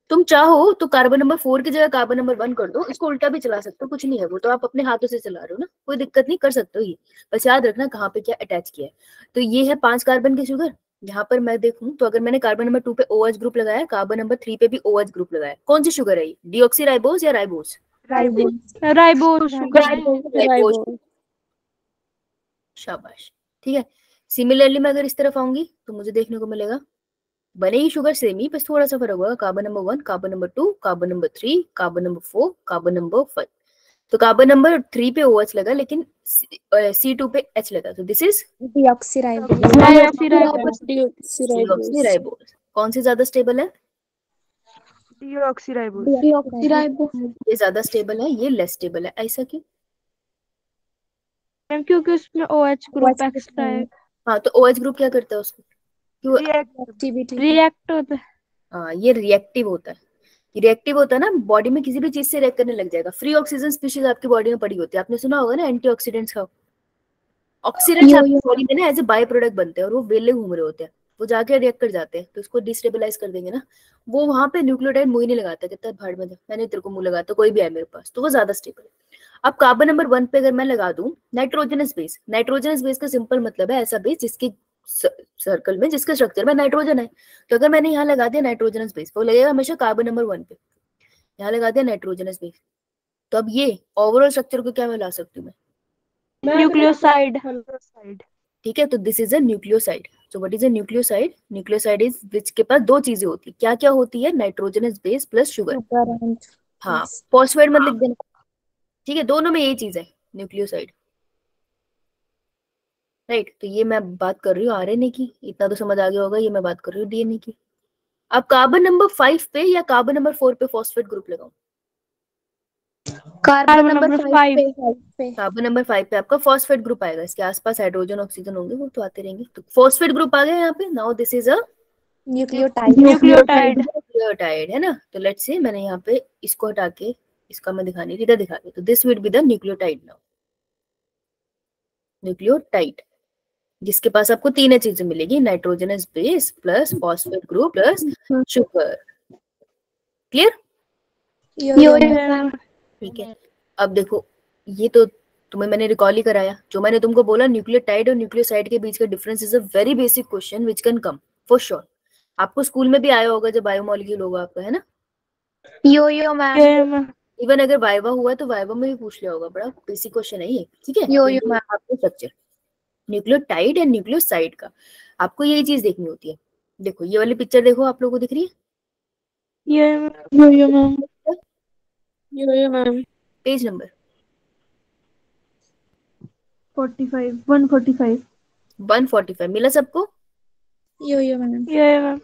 Speaker 2: तुम चाहो तो कार्बन नंबर 4 की जगह कार्बन नंबर 1 कर दो, इसको उल्टा भी चला सकते हो, कुछ नहीं है, वो तो आप अपने हाथों से चला रहे हो ना, कोई दिक्कत नहीं, कर सकते हो ये, बस याद रखना कहाँ पे क्या अटैच किया है। तो ये है 5 कार्बन की शुगर। यहाँ पर मैं देखूं तो अगर मैंने कार्बन नंबर 2 पे OH ग्रुप लगाया, कार्बन नंबर 3 पे भी OH ग्रुप लगाया, कौन सी शुगर है ये? डीऑक्सीराइबोस या राइबोस?
Speaker 1: Ribose sugar.
Speaker 2: शाबाश, ठीक है। सिमिलरली मैं अगर इस तरफ आऊंगी तो मुझे देखने को मिलेगा बने ही शुगर सेम ही, बस थोड़ा सा फर्क होगा, carbon number 1, carbon number 2, carbon number 3, carbon number 4, carbon number 5। तो कार्बन नंबर 3 पे OH लगा, लेकिन C2 पे H लगा, तो दिस इज डीऑक्सीराइबोस। कौन सी ज्यादा स्टेबल है?
Speaker 4: डीऑक्सीराइबोस।
Speaker 2: ये ज्यादा स्टेबल है, ये लेस स्टेबल है, ऐसा क्यों?
Speaker 1: क्योंकि उसमें OH ग्रुप एक्स्ट्रा है।
Speaker 2: हाँ, तो OH ग्रुप क्या करता है उसको? क्यों?
Speaker 1: रिएक्ट होता है।
Speaker 2: हाँ, ये रिएक्टिव होता है, रिएक्टिव होता है ना, बॉडी में किसी भी चीज से रिएक्ट करने लग जाएगा। फ्री ऑक्सीजन स्पीशीज आपकी बॉडी में पड़ी होती है, आपने सुना होगा ना एंटीऑक्सीडेंट्स का। ऑक्सीडेंट्स आपकी बॉडी में ना एज ए बाय प्रोडक्ट बनते हैं, और वो वेले घूम रहे होते हैं, वो जाके रिएक्ट कर जाते हैं, तो उसको डिस्टेबलाइज कर देंगे ना। वो वहां पे न्यूक्लियोटाइड मुंह ही नहीं लगाता, कितना भाड़ में, मैंने तेरे को मुंह लगाता, कोई भी है मेरे पास, तो वो ज्यादा स्टेबल है। अब कार्बन नंबर 1 पे अगर मैं लगा दूं नाइट्रोजनस बेस, नाइट्रोजनस बेस का सिंपल मतलब है ऐसा बेस जिसके सर्कल में, जिसके स्ट्रक्चर में नाइट्रोजन है। तो अगर मैंने यहाँ लगा दिया नाइट्रोजनस बेस, वो लगेगा हमेशा कार्बन नंबर 1 पे, यहाँ लगा दिया नाइट्रोजनस बेस, तो अब ये ओवरऑल स्ट्रक्चर को क्या मैं ला सकती हूँ? मैं
Speaker 1: न्यूक्लियोसाइड।
Speaker 2: ठीक है, तो this is a nucleoside. So what is a nucleoside? Nucleoside is which के पास 2 चीजें होती है, क्या क्या होती है? Nitrogenous base plus sugar. हाँ, फॉस्फेट मत लिख देना, ठीक है, दोनों में यही चीज है न्यूक्लियोसाइड, राइट। तो ये मैं बात कर रही हूँ आरएनए की, इतना तो समझ आ गया होगा, ये मैं बात कर रही हूँ डीएनए की। अब कार्बन नंबर 5 पे या कार्बन नंबर 4 पे फॉस्फेट ग्रुप लगाऊं?
Speaker 1: कार्बन नंबर 5 पे।
Speaker 2: कार्बन नंबर 5 पे आपका फॉस्फेट ग्रुप आएगा, इसके आसपास हाइड्रोजन ऑक्सीजन होंगे, वो तो आते रहेंगे, तो फॉस्फेट ग्रुप आ गया यहाँ पे। Now this is a
Speaker 1: nucleotide.
Speaker 2: Nucleotide, है ना। तो लेट्स से मैंने यहाँ पे इसको हटा के इसका मैं दिखाने इधर दिखा दी, तो this will be the nucleotide. Now nucleotide जिसके पास आपको 3 चीजें मिलेगी, nitrogenous base plus phosphate group plus sugar. Clear? ठीक है, अब देखो ये तो तुम्हें मैंने रिकॉल ही कराया, जो मैंने तुमको बोला न्यूक्लियोटाइड और न्यूक्लियोसाइड के बीच का difference is a very basic question which can come for sure. आपको स्कूल में भी आया होगा जब बायोमोलिक्यूल होगा आपका, है ना?
Speaker 5: Yo ma'am.
Speaker 2: इवन अगर वाइवा हुआ है तो वाइवा में भी पूछ लिया होगा, बड़ा बेसिक क्वेश्चन है ये, ठीक है?
Speaker 5: यो
Speaker 2: तो
Speaker 5: मैम।
Speaker 2: आपको स्ट्रक्चर न्यूक्लियोटाइड एंड न्यूक्लियोसाइड का आपको यही चीज देखनी होती है। देखो ये वाली पिक्चर देखो, आप लोगों को दिख रही है?
Speaker 1: यो ma'am.
Speaker 4: Yo ma'am.
Speaker 2: Page number
Speaker 1: 45 145
Speaker 2: 145 मिला सबको?
Speaker 5: यो मैम।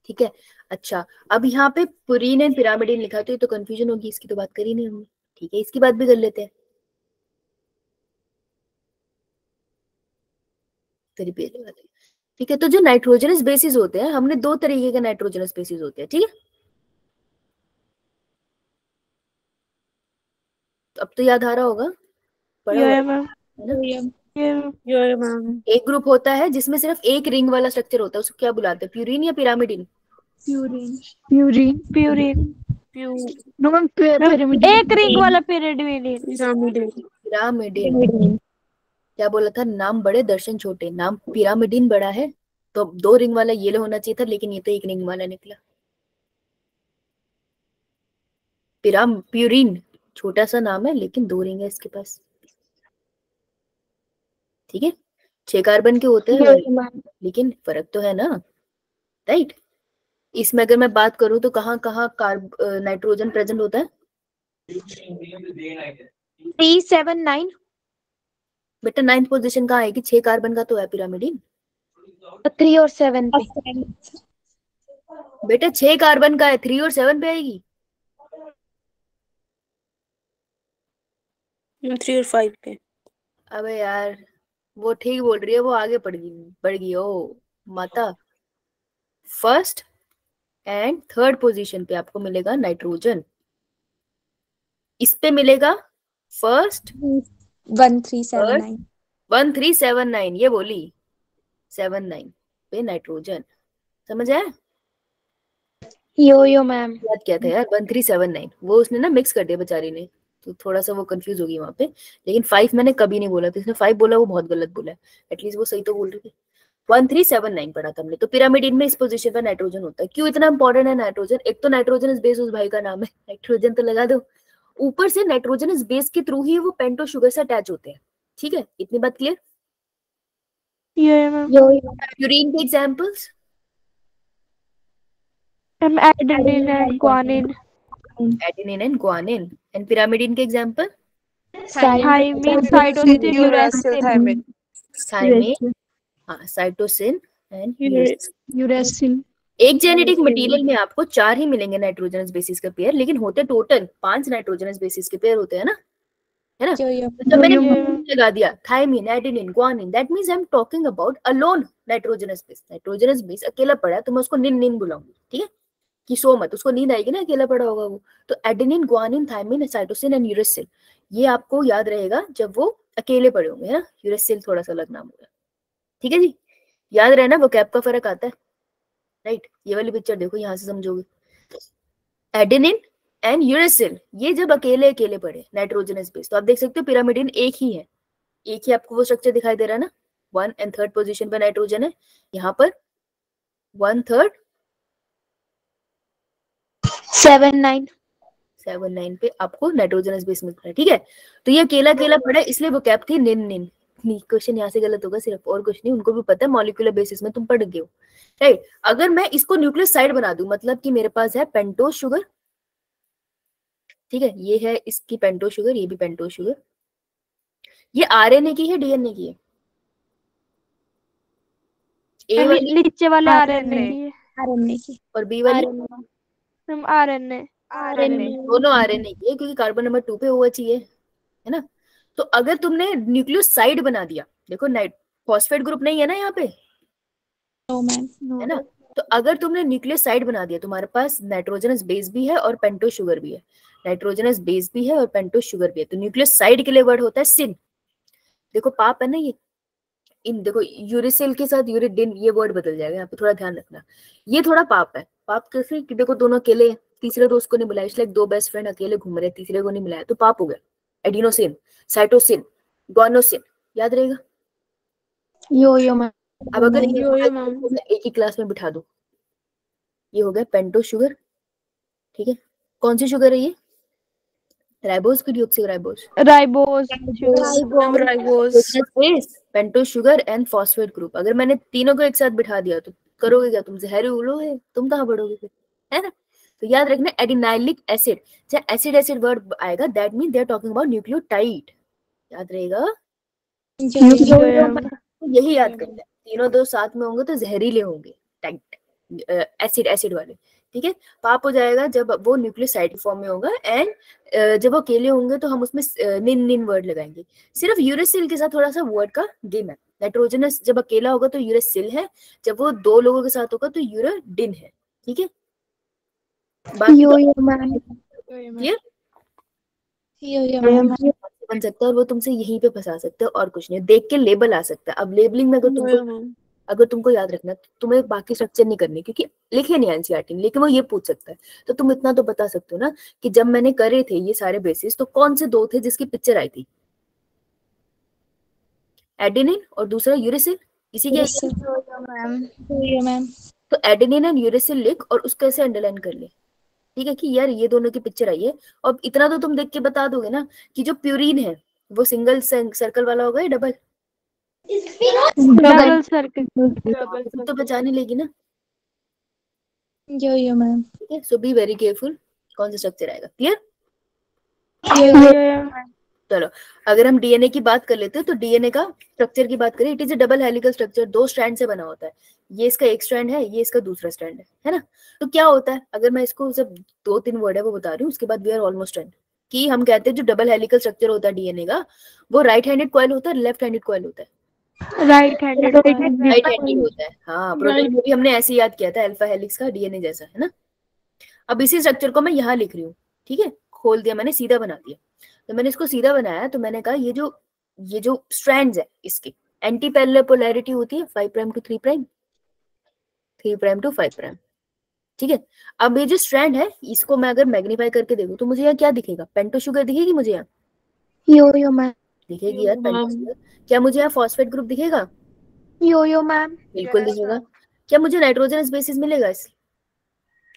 Speaker 2: ठीक है। अच्छा, अब यहाँ पे पुरीन एंड पिरामिडिन लिखा है तो ये तो कंफ्यूजन होगी, इसकी तो बात करी नहीं हमने, ठीक है? इसकी बात भी कर लेते हैं। ठीक है, तो जो नाइट्रोजनस बेसिस होते हैं, हमने दो तरीके के नाइट्रोजनस बेसिस होते हैं, ठीक है? तो अब तो याद आ रहा होगा, पढ़ा हुआ है ना?
Speaker 4: Yo ma'am.
Speaker 2: एक ग्रुप होता है जिसमें सिर्फ एक रिंग वाला स्ट्रक्चर होता है, उसको क्या बुलाते हैं? प्यूरिन या पिरामिडिन?
Speaker 1: प्यूरिन नो मैम, एक रिंग वाला
Speaker 2: पिरामिडिन। क्या बोला था? नाम बड़े दर्शन छोटे, नाम पिरामिडिन बड़ा है तो दो रिंग वाला ये होना चाहिए था, लेकिन ये तो एक रिंग वाला निकला। प्यूरिन छोटा सा नाम है लेकिन दो रिंग है इसके पास, ठीक है? 6 कार्बन के होते हैं लेकिन फर्क तो है ना, राइट? इसमें अगर मैं बात करूं तो कहाँ कहाँ नाइट्रोजन प्रेजेंट होता है?
Speaker 5: 379।
Speaker 2: बेटा 9th पोजीशन कहाँ आएगी? 6 कार्बन का तो है पिरामिडिन।
Speaker 5: 3 और 7 पे।
Speaker 2: बेटा 6 कार्बन का है, 3 और 7 पे आएगी।
Speaker 4: 3 और 5 पे।
Speaker 2: अबे यार वो ठीक बोल रही है, वो आगे बढ़ गई ओ माता। फर्स्ट एंड थर्ड पोजीशन पे आपको मिलेगा नाइट्रोजन, इस पे मिलेगा फर्स्ट
Speaker 5: 1379।
Speaker 2: 1379, ये बोली 79 पे नाइट्रोजन, समझ आया?
Speaker 5: यो मैम।
Speaker 2: याद क्या था यार? 1379, वो उसने ना मिक्स कर दिया बेचारी ने, तो थोड़ा सा वो कंफ्यूज हो गई वहां पे। लेकिन 5 मैंने कभी नहीं बोला, तो इसने 5 बोला वो बहुत गलत बोला है, एटलीस्ट वो सही तो बोल रही थी। 1379 पढ़ा था हमने। तो पिरामिडिन में इस पोजीशन पर नाइट्रोजन होता है। क्यों इतना इंपॉर्टेंट है नाइट्रोजन? एक तो नाइट्रोजन इस बेस उस भाई का नाम है, नाइट्रोजन तो लगा दो, ऊपर से नाइट्रोजन इस बेस के थ्रू ही वो पेंटो शुगर से अटैच होते हैं, ठीक है? इतनी बात क्लियर? प्यूरिन के examples?
Speaker 1: Adenine and guanine.
Speaker 2: Adenine and guanine. And pyrimidine के example?
Speaker 1: Thymine, cytosine, uracil.
Speaker 2: Thymine, हाँ, साइटोसिन एंड
Speaker 1: यूरेसिल।
Speaker 2: एक जेनेटिक मटेरियल में आपको 4 ही मिलेंगे नाइट्रोजनस बेसिस का पेयर, लेकिन होते टोटल 5 नाइट्रोजनस बेसिस के पेयर होते हैं ना, है ना? तो मैंने लगा दिया thymine, adenine, guanine, that means I am talking about alone nitrogenous base. Nitrogenous base अकेला पड़ा है तो मैं उसको निन बुलाऊंगी, ठीक है? कि सो मत, उसको नींद आएगी ना, अकेला पड़ा होगा वो। तो adenine, guanine, thymine, cytosine and uracil, ये आपको याद रहेगा जब वो अकेले पड़े होंगे, है ना? यूरेसिल थोड़ा सा अलग नाम होगा, ठीक है जी? याद रहना वो कैप का फर्क आता है, राइट? ये वाली पिक्चर देखो, यहाँ से समझोगे। एडेनिन एंड यूरेसिल ये जब अकेले पड़े नाइट्रोजनस बेस, तो आप देख सकते हो पिरामिडिन एक ही है, एक ही आपको वो स्ट्रक्चर दिखाई दे रहा है ना। 1 एंड 3rd पोजीशन पे नाइट्रोजन है, यहाँ पर 1 3rd 79 पे आपको नाइट्रोजनस बेस मिलता है, ठीक है? तो ये अकेला पड़ा है, इसलिए वो कैप थी निन। क्वेश्चन यहाँ से गलत होगा सिर्फ, और कुछ नहीं। उनको भी पता है मॉलिक्यूलर बेसिस में तुम पढ़ गए हो, राइट? अगर मैं इसको न्यूक्लियोसाइड बना दूं, मतलब कि मेरे पास है पेंटोज शुगर, ठीक है? ये है इसकी पेंटोज शुगर, ये भी पेंटोज शुगर। ये आरएनए की है डीएनए की है? ए वाली
Speaker 1: नीचे वाले आरएनए
Speaker 5: की
Speaker 2: और बी वाली
Speaker 1: आरएनए
Speaker 2: दोनों आरएनए की है, क्योंकि कार्बन नंबर 2 पे हुआ चाहिए, है ना? तो अगर तुमने न्यूक्लियोसाइड बना दिया, देखो फॉस्फेट ग्रुप नहीं है ना यहाँ पे, है ना? तो अगर तुमने न्यूक्लियोसाइड बना दिया, तुम्हारे पास नाइट्रोजनस बेस भी है और पेंटोज शुगर भी है, नाइट्रोजनस बेस भी है और पेंटोज शुगर भी है, तो न्यूक्लियोसाइड के लिए वर्ड होता है सिन। देखो पाप है ना ये, इन देखो यूरिसिल के साथ यूरिडिन, ये वर्ड बदल जाएगा, यहाँ पे थोड़ा ध्यान रखना। ये थोड़ा पाप है। पाप कैसे? कि देखो दोनों अकेले, तीसरे दोस्त को नहीं बुलाया, इसलिए 2 बेस्ट फ्रेंड अकेले घूम रहे, तीसरे को नहीं मिलाया, तो पाप हो गया। एडिनोसिन, साइटोसिन, गॉनोसिन, याद रहेगा।
Speaker 5: यो मैम।
Speaker 2: अब अगर
Speaker 4: यो मैम।
Speaker 2: मैं एक ही क्लास में बिठा दूं, ये हो गया पेंटोस शुगर, ठीक है। कौन सी शुगर है ये, राइबोज की deoxyribose,
Speaker 4: ribose.
Speaker 2: Pentose sugar and phosphate group. अगर मैंने तीनों को एक साथ बिठा दिया तो करोगे क्या तुम, जहरी उलो है, तुम कहाँ बढ़ोगे फिर, है ना। तो याद रखना एडिनाइलिक एसिड, चाहे एसिड एसिड वर्ड आएगा that mean they are talking about nucleotide, याद रहेगा। यही याद करना है, तीनों दो साथ में होंगे तो जहरीले होंगे, टाइट एसिड एसिड वाले, ठीक है। पाप हो जाएगा जब वो न्यूक्लियोसाइड फॉर्म में होगा, एंड जब वो अकेले होंगे तो हम उसमें निन निन वर्ड लगाएंगे। सिर्फ यूरेसिल के साथ थोड़ा सा वर्ड का गेम है। नाइट्रोजनस जब अकेला होगा तो यूरेसिल है, जब वो दो लोगों के साथ होगा तो यूरेडिन है, ठीक है। बाकी बन सकता है और वो तुमसे यहीं पे फंसा सकते हैं और कुछ नहीं, देख के लेबल आ सकता है। अब लेबलिंग में अगर तुमको याद रखना तो तुम्हें बाकी स्ट्रक्चर नहीं करनी, क्योंकि लिखे नहीं एनसीईआरटी ने, लेकिन वो ये पूछ सकता है। तो तुम इतना तो बता सकते हो ना कि जब मैंने करे थे ये सारे बेसिस तो कौन से दो थे जिसकी पिक्चर आई थी, एडेनिन और दूसरा यूरेसिल, इसी के
Speaker 5: मैम।
Speaker 2: तो एडेनिन एंड यूरेसिल लिख और उसको ऐसे अंडरलाइन कर ले, ठीक है, कि यार ये दोनों की पिक्चर आई है। और इतना तो तुम देख के बता दोगे ना कि जो प्यूरिन है वो सिंगल सर्कल वाला होगा या डबल,
Speaker 4: डबल सर्कल।
Speaker 2: तो बचाने लेगी ना,
Speaker 5: यो मैम।
Speaker 2: ठीक है। सो बी वेरी केयरफुल कौन सा स्ट्रक्चर आएगा, क्लियर। चलो अगर हम डीएनए की बात कर लेते हैं तो डीएनए का स्ट्रक्चर की बात करें, it is a double helical structure, दो स्ट्रैंड से बना होता है। ये इसका एक स्ट्रैंड है, ये इसका दूसरा स्ट्रैंड है ना। तो क्या होता है, अगर मैं इसको सब 2-3 वर्ड है वो बता रही हूँ, उसके बाद वी आर ऑलमोस्ट डन। कि हम कहते हैं जो डबल हेलिकल स्ट्रक्चर होता है डीएनए का, वो राइट हैंडेड कॉइल होता है, लेफ्ट हैंडेड कॉइल होता है,
Speaker 4: राइट हैंडेड
Speaker 2: होता है। हाँ, प्रोटीन को भी हमने ऐसे याद किया था, अल्फा हेलिक्स का डीएनए जैसा, है ना। अब इसी स्ट्रक्चर को मैं यहाँ लिख रही हूँ, ठीक है, खोल दिया मैंने, सीधा बना दिया। तो मैंने इसको सीधा बनाया तो मैंने कहा ये जो स्ट्रैंड्स है इसके एंटी पैरेलल पोलैरिटी होती है 5 prime to 3 prime, 3 prime to 5 prime, ठीक है। अब ये जो स्ट्रैंड है इसको मैं अगर मैग्नीफाई करके देखूं तो मुझे यहाँ क्या दिखेगा, पेंटो शुगर दिखेगी मुझे यहाँ,
Speaker 5: यो मैम।
Speaker 2: दिखेगी यार पेंटो शुगर। क्या मुझे यहाँ फॉस्फेट ग्रुप दिखेगा,
Speaker 5: यो मैम।
Speaker 2: बिल्कुल दिखेगा। क्या मुझे नाइट्रोजनस बेसिस मिलेगा इस,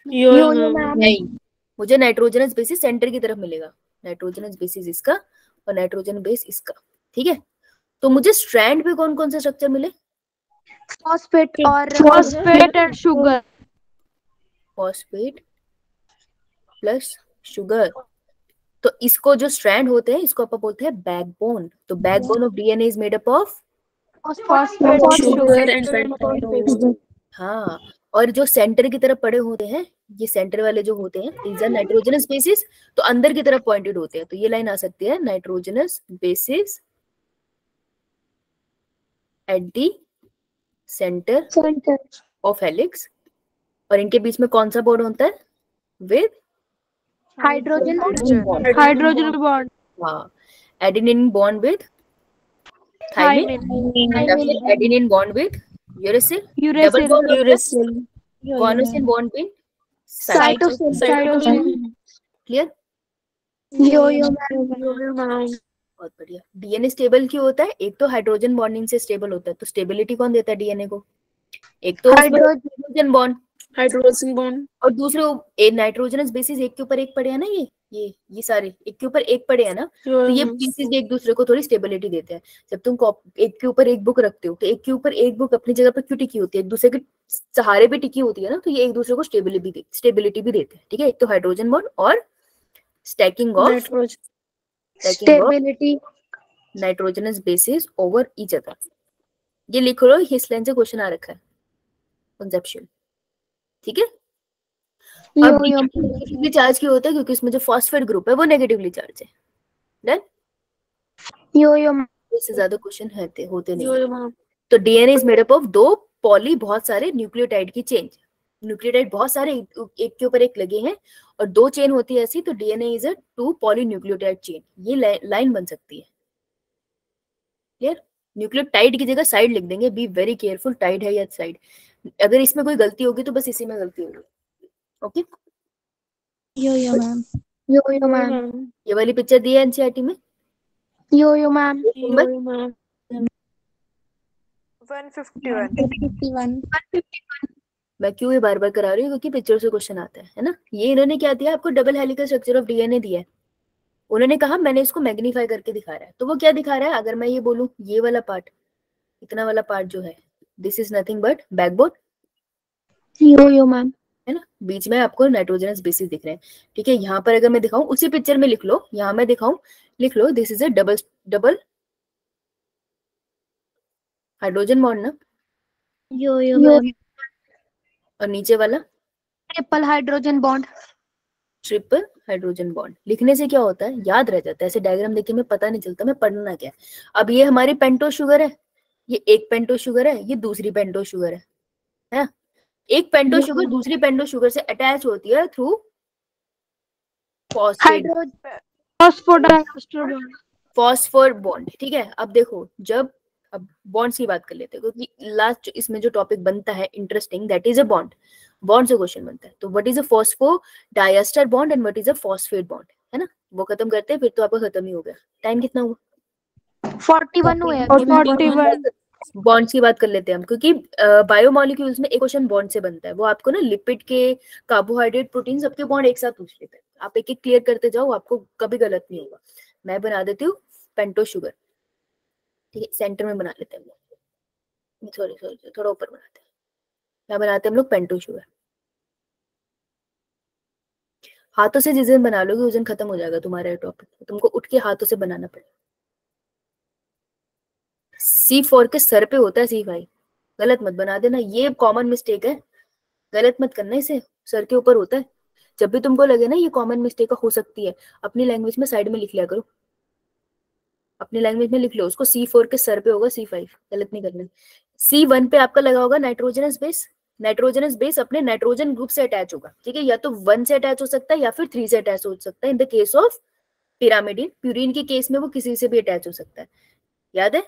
Speaker 5: यो मैम।
Speaker 2: नहीं, मुझे नाइट्रोजनस बेसिस सेंटर की तरफ मिलेगा, नाइट्रोजनस बेसिस इसका और नाइट्रोजन बेस इसका, ठीक है। तो मुझे स्ट्रैंड पे कौन कौन से स्ट्रक्चर मिले,
Speaker 5: phosphate
Speaker 4: and sugar.
Speaker 2: Phosphate plus sugar. तो इसको जो स्ट्रैंड होते हैं इसको अपन बोलते हैं बैकबोन। तो backbone of DNA is made up of
Speaker 4: sugar
Speaker 5: and
Speaker 2: हाँ, और जो सेंटर की तरफ पड़े होते हैं, ये सेंटर वाले जो होते हैं दीज आर नाइट्रोजनस बेसिस, तो अंदर की तरफ पॉइंटेड होते हैं। तो ये लाइन आ सकती है nitrogenous bases at the centre of helix, और इनके बीच में कौन सा बॉन्ड होता है, विद
Speaker 5: हाइड्रोजन
Speaker 4: बॉन्ड।
Speaker 2: हाँ, adenine bond with thymine, adenine bond with uracil, double bond uracil, guanosine bond with cytosine, clear.
Speaker 5: Yo
Speaker 2: बहुत बढ़िया। डीएनए स्टेबल क्यों होता है, एक तो हाइड्रोजन बॉन्डिंग से स्टेबल होता है, तो स्टेबिलिटी कौन देता है डीएनए को, एक तो हाइड्रोजन बॉन्ड और दूसरे नाइट्रोजनस बेसिस एक के ऊपर एक पड़े हैं ना, ये सारे एक के ऊपर एक पड़े हैं ना, तो ये बेसिस एक दूसरे को थोड़ी स्टेबिलिटी देते हैं। जब तुम एक के ऊपर एक बुक रखते हो तो एक के ऊपर एक बुक अपनी जगह पर क्यों टिकी होती है, एक दूसरे के सहारे पे टिकी होती है ना, तो ये एक दूसरे को स्टेबिलिटी भी देते हैं, ठीक है। एक तो हाइड्रोजन बॉन्ड और stacking of
Speaker 5: stability
Speaker 2: nitrogenous bases over each other. ये लिख लो, इस लाइन से क्वेश्चन आ रखा है कंसेप्चुअल, ठीक है। अब नेगेटिवली चार्ज क्यों होता है, क्योंकि इसमें जो फॉस्फेट ग्रुप है वो नेगेटिवली चार्ज है। डन।
Speaker 5: यो
Speaker 2: इससे ज्यादा क्वेश्चन होते नहीं। तो DNA is made up of दो पॉली बहुत सारे न्यूक्लियोटाइड की चेन, न्यूक्लियोटाइड बहुत सारे एक के ऊपर एक लगे हैं और दो चेन होती है ऐसी, तो DNA is a 2 polynucleotide chain. ये लाइन बन सकती है, क्लियर। न्यूक्लियोटाइड की जगह साइड लिख देंगे, बी वेरी केयरफुल, टाइड है या साइड। अगर इसमें कोई गलती होगी तो बस इसी में गलती होगी, ओके।
Speaker 5: यो मैम।
Speaker 2: ये वाली पिक्चर दी है एनसीईआरटी में,
Speaker 5: Yo-yo, ma'am.
Speaker 2: नंबर
Speaker 4: 151.
Speaker 5: 151.
Speaker 2: मैं क्यों ये बार बार करा रही हूँ, क्योंकि पिक्चर से क्वेश्चन आता है ना। ये इन्होंने क्या दिया आपको, double helical structure of DNA दिया है। उन्होंने कहा मैंने इसको मैग्नीफाई करके दिखा रहा है, तो वो क्या दिखा रहा है, अगर मैं ये बोलूं ये वाला पार्ट, इतना वाला पार्ट जो है, this is nothing but backbone,
Speaker 5: Yo-yo, ma'am.
Speaker 2: है ना। बीच में आपको नाइट्रोजनस बेसिस दिख रहे हैं, ठीक है। यहाँ पर अगर मैं दिखाऊं, उसी पिक्चर में लिख लो, यहाँ मैं दिखाऊं, लिख लो this is a double hydrogen bond ना,
Speaker 5: Yo-yo, ma'am.
Speaker 2: और नीचे वाला
Speaker 5: Triple hydrogen bond.
Speaker 2: Triple hydrogen bond. लिखने से क्या होता है, याद रह जाता है। ऐसे डायग्राम देख के मैं पता नहीं चलता मैं पढ़ना क्या है। अब ये हमारी पेंटो शुगर है, ये एक पेंटो शुगर है, ये दूसरी पेंटो शुगर है। एक पेंटो शुगर दूसरी पेंटो शुगर से अटैच होती है through phosphate,
Speaker 5: Phosphodiester bond.
Speaker 2: Phosphor bond, ठीक है। अब देखो, जब अब बॉन्ड्स की बात कर लेते हैं, क्योंकि लास्ट इसमें जो टॉपिक बनता है interesting, that is a bond. Bond से क्वेश्चन बनता है, तो what is a phosphodiester bond and what is a phosphate bond, है ना। वो खत्म करते हैं, फिर तो आपका खत्म ही हो गया। टाइम कितना हुआ,
Speaker 5: 41 हुए हैं।
Speaker 4: 41.
Speaker 2: बॉन्ड्स की बात कर लेते हैं हम, क्योंकि बायोमोलिक्यूल्स में एक क्वेश्चन बॉन्ड से बनता है। वो आपको ना लिपिड के, कार्बोहाइड्रेट, प्रोटीन सबके बॉन्ड एक साथ पूछ लेते हैं। आप एक एक क्लियर करते जाओ, आपको कभी गलत नहीं होगा। मैं बना देती हूँ पेंटो शुगर, ठीक है। सेंटर में बना लेते हैं हम लोग, सॉरी थोड़ा ऊपर बनाते हैं। क्या बनाते हैं हम लोग, पेंटो शुगर। हाथों से जिस दिन बना लोगे उस दिन खत्म हो जाएगा तुम्हारा टॉपिक, तुमको उठ के हाथों से बनाना पड़ेगा। C4 के सर पे होता है C5, गलत मत बना देना, ये कॉमन मिस्टेक है, गलत मत करना। इसे सर के ऊपर होता है। जब भी तुमको लगे ना ये कॉमन मिस्टेक हो सकती है, अपनी लैंग्वेज में साइड में लिख लिया करो, अपनी लैंग्वेज में लिख लो उसको। C4 के सर पे होगा C5, गलत नहीं करना। C1 पे आपका लगा होगा नाइट्रोजनस बेस, नाइट्रोजनस बेस अपने नाइट्रोजन ग्रुप से अटैच होगा, ठीक है। या तो 1 से अटैच हो सकता है या फिर 3 से अटैच हो सकता है। In the case of pyrimidine, purine के केस में वो किसी से भी अटैच हो सकता है। याद है,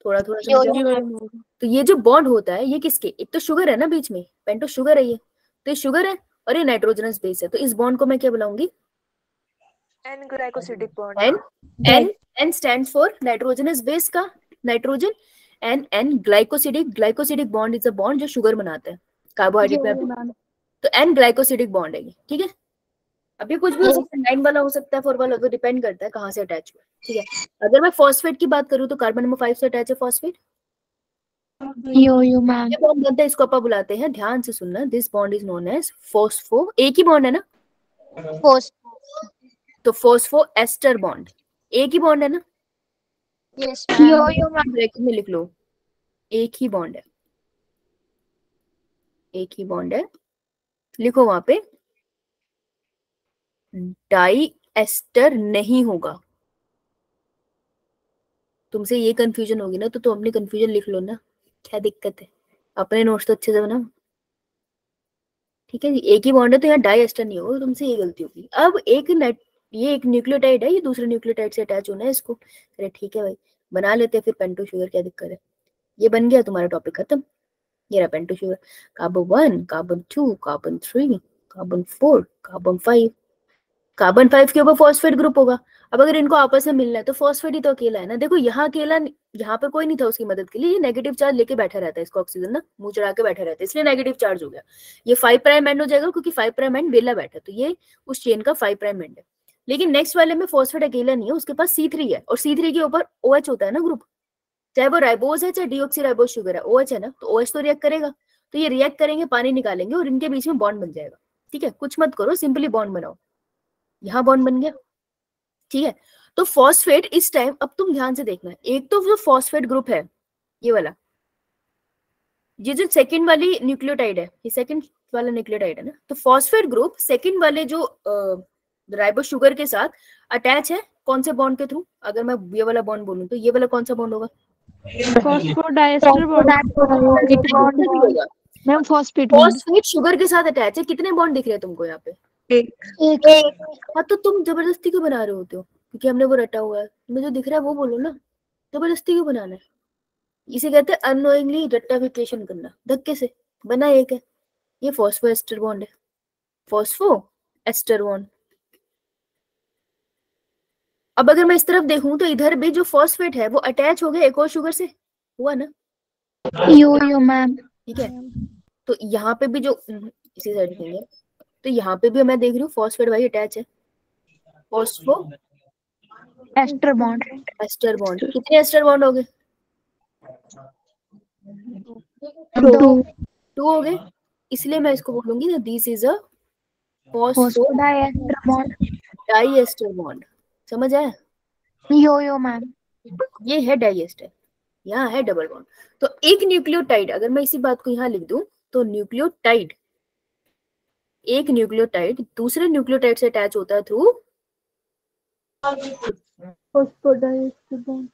Speaker 2: थोड़ा थोड़ा समझो। तो ये जो बॉन्ड होता है ये किसके, एक तो शुगर है ना बीच में, पेंटो शुगर है ये, तो ये शुगर है और ये नाइट्रोजनस बेस है। तो इस बॉन्ड को मैं क्या बुलाऊंगी,
Speaker 4: N glycosidic bond.
Speaker 2: N stands for nitrogenous base का nitrogen, N glycosidic bond is a bond जो शुगर बनाता है कार्बोहाइड्रेट में, तो N ग्लाइकोसिडिक बॉन्ड है ये, ठीक है। अभी कुछ भी हो सकता है, 9 वाला हो सकता है, 4 वाला, तो डिपेंड करता है कहाँ से अटैच हुआ, ठीक है। अगर मैं फॉस्फेट की बात करूँ तो कार्बन नंबर 5 से अटैच है फॉस्फेट,
Speaker 5: Yo-yo, ma'am.
Speaker 2: ये बॉन्ड बनता है, इसको अपन बुलाते हैं, ध्यान से सुनना, this bond is known as phospho, एक ही बॉन्ड है ना, तो फॉस्फो एस्टर बॉन्ड, एक ही बॉन्ड है ना,
Speaker 5: Yes, ma'am. Yo-yo, ma'am.
Speaker 2: Bracket में लिख लो, एक ही बॉन्ड है, एक ही बॉन्ड है, लिखो वहां पे डाई एस्टर नहीं होगा। तुमसे ये कंफ्यूजन होगी ना, तो तुम अपनी कंफ्यूजन लिख लो ना, क्या दिक्कत है, अपने नोट्स तो अच्छे से बनाओ, ठीक है जी। एक ही बॉन्ड है तो यहाँ डाई एस्टर नहीं होगा, तुमसे ये गलती होगी। अब ये एक न्यूक्लियोटाइड है, ये दूसरे न्यूक्लियोटाइड से अटैच होना है इसको, अरे ठीक है भाई, बना लेते हैं फिर पेंटो शुगर, क्या दिक्कत है। ये बन गया तुम्हारा टॉपिक खत्म, ये रहा pento sugar. Carbon 1, carbon 2, carbon 3, carbon 4, carbon 5, carbon 5 के ऊपर फॉस्फेट ग्रुप होगा। अब अगर इनको आपस में मिलना है तो फॉस्फेट ही तो अकेला है ना। देखो यहाँ अकेला, यहाँ पे कोई नहीं था उसकी मदद के लिए, ये नेगेटिव चार्ज लेके बैठा रहता है, इसको ऑक्सीजन ना मुंह चढ़ा के बैठा रहता है, इसलिए नेगेटिव चार्ज हो गया। ये 5 प्राइम एंड हो जाएगा, क्योंकि 5 प्राइम एंड वेला बैठा, तो ये उस चेन का 5 प्राइम एंड है। लेकिन नेक्स्ट वाले में फॉस्फेट अकेला नहीं है, उसके पास C3 है, और C3 के ऊपर OH होता है ना ग्रुप, चाहे वो राइबोज है चाहे डीऑक्सीराइबोज शुगर है, OH है ना, तो OH तो रिएक्ट करेगा, तो ये रिएक्ट करेंगे, पानी निकालेंगे और इनके बीच में बॉन्ड बन जाएगा, ठीक है। कुछ मत करो, सिंपली बॉन्ड बनाओ, यहाँ बॉन्ड बन गया, ठीक है। तो फॉस्फेट इस टाइम, अब तुम ध्यान से देखना, एक तो जो फॉस्फेट ग्रुप है ये वाला, ये जो सेकंड वाली न्यूक्लियोटाइड है, ये सेकंड वाला न्यूक्लियोटाइड है ना, तो फॉस्फेट ग्रुप सेकंड वाले जो राइबो शुगर के साथ अटैच है, कौन से बॉन्ड के थ्रू, अगर मैं ये वाला बॉन्ड बोलूं तो ये वाला कौन सा बॉन्ड होगा,
Speaker 1: फॉस्फोडाइएस्टर बॉन्ड
Speaker 2: होगा।
Speaker 1: मैम, फॉस्फेट
Speaker 2: फॉस्फेट शुगर के साथ अटैच है, कितने बॉन्ड दिख रहे हैं तुमको यहाँ पे,
Speaker 5: एक।
Speaker 2: हाँ, तो तुम जबरदस्ती क्यों बना रहे होते हो, क्योंकि हमने वो रटा हुआ है, तुम्हें जो दिख रहा है वो बोलो ना, जबरदस्ती क्यों बनाना है। इसे कहते हैं अननोइंगली रट्टाफिकेशन करना, धक्के से बना एक है, ये फॉस्फो एस्टर बॉन्ड है, फॉस्फो एस्टर बॉन्ड। अब अगर मैं इस तरफ देखूं तो इधर भी जो फॉस्फेट है वो अटैच हो गया एक और शुगर से, हुआ ना?
Speaker 5: Yo ma'am.
Speaker 2: ठीक है, तो यहाँ पे भी जो इसी साइड देंगे, तो यहाँ पे भी मैं देख रही हूँ फॉस्फेट भाई अटैच है, phospho
Speaker 5: ester bond.
Speaker 2: Ester bond. कितने एस्टर बॉन्ड हो गए?
Speaker 5: 2
Speaker 2: 2 हो गए। इसलिए मैं इसको बोलूंगी ना this is a phospho
Speaker 5: phosphodiester bond.
Speaker 2: Diester bond. समझ आया?
Speaker 5: यो मैम।
Speaker 2: ये है डाइएस्टर, यहाँ है डबल बॉन्ड। तो एक न्यूक्लियोटाइड, अगर मैं इसी बात को यहाँ लिख दूं तो न्यूक्लियोटाइड, एक न्यूक्लियोटाइड दूसरे न्यूक्लियोटाइड से अटैच होता है थ्रू
Speaker 1: फॉस्फोडाइएस्टर बॉन्ड।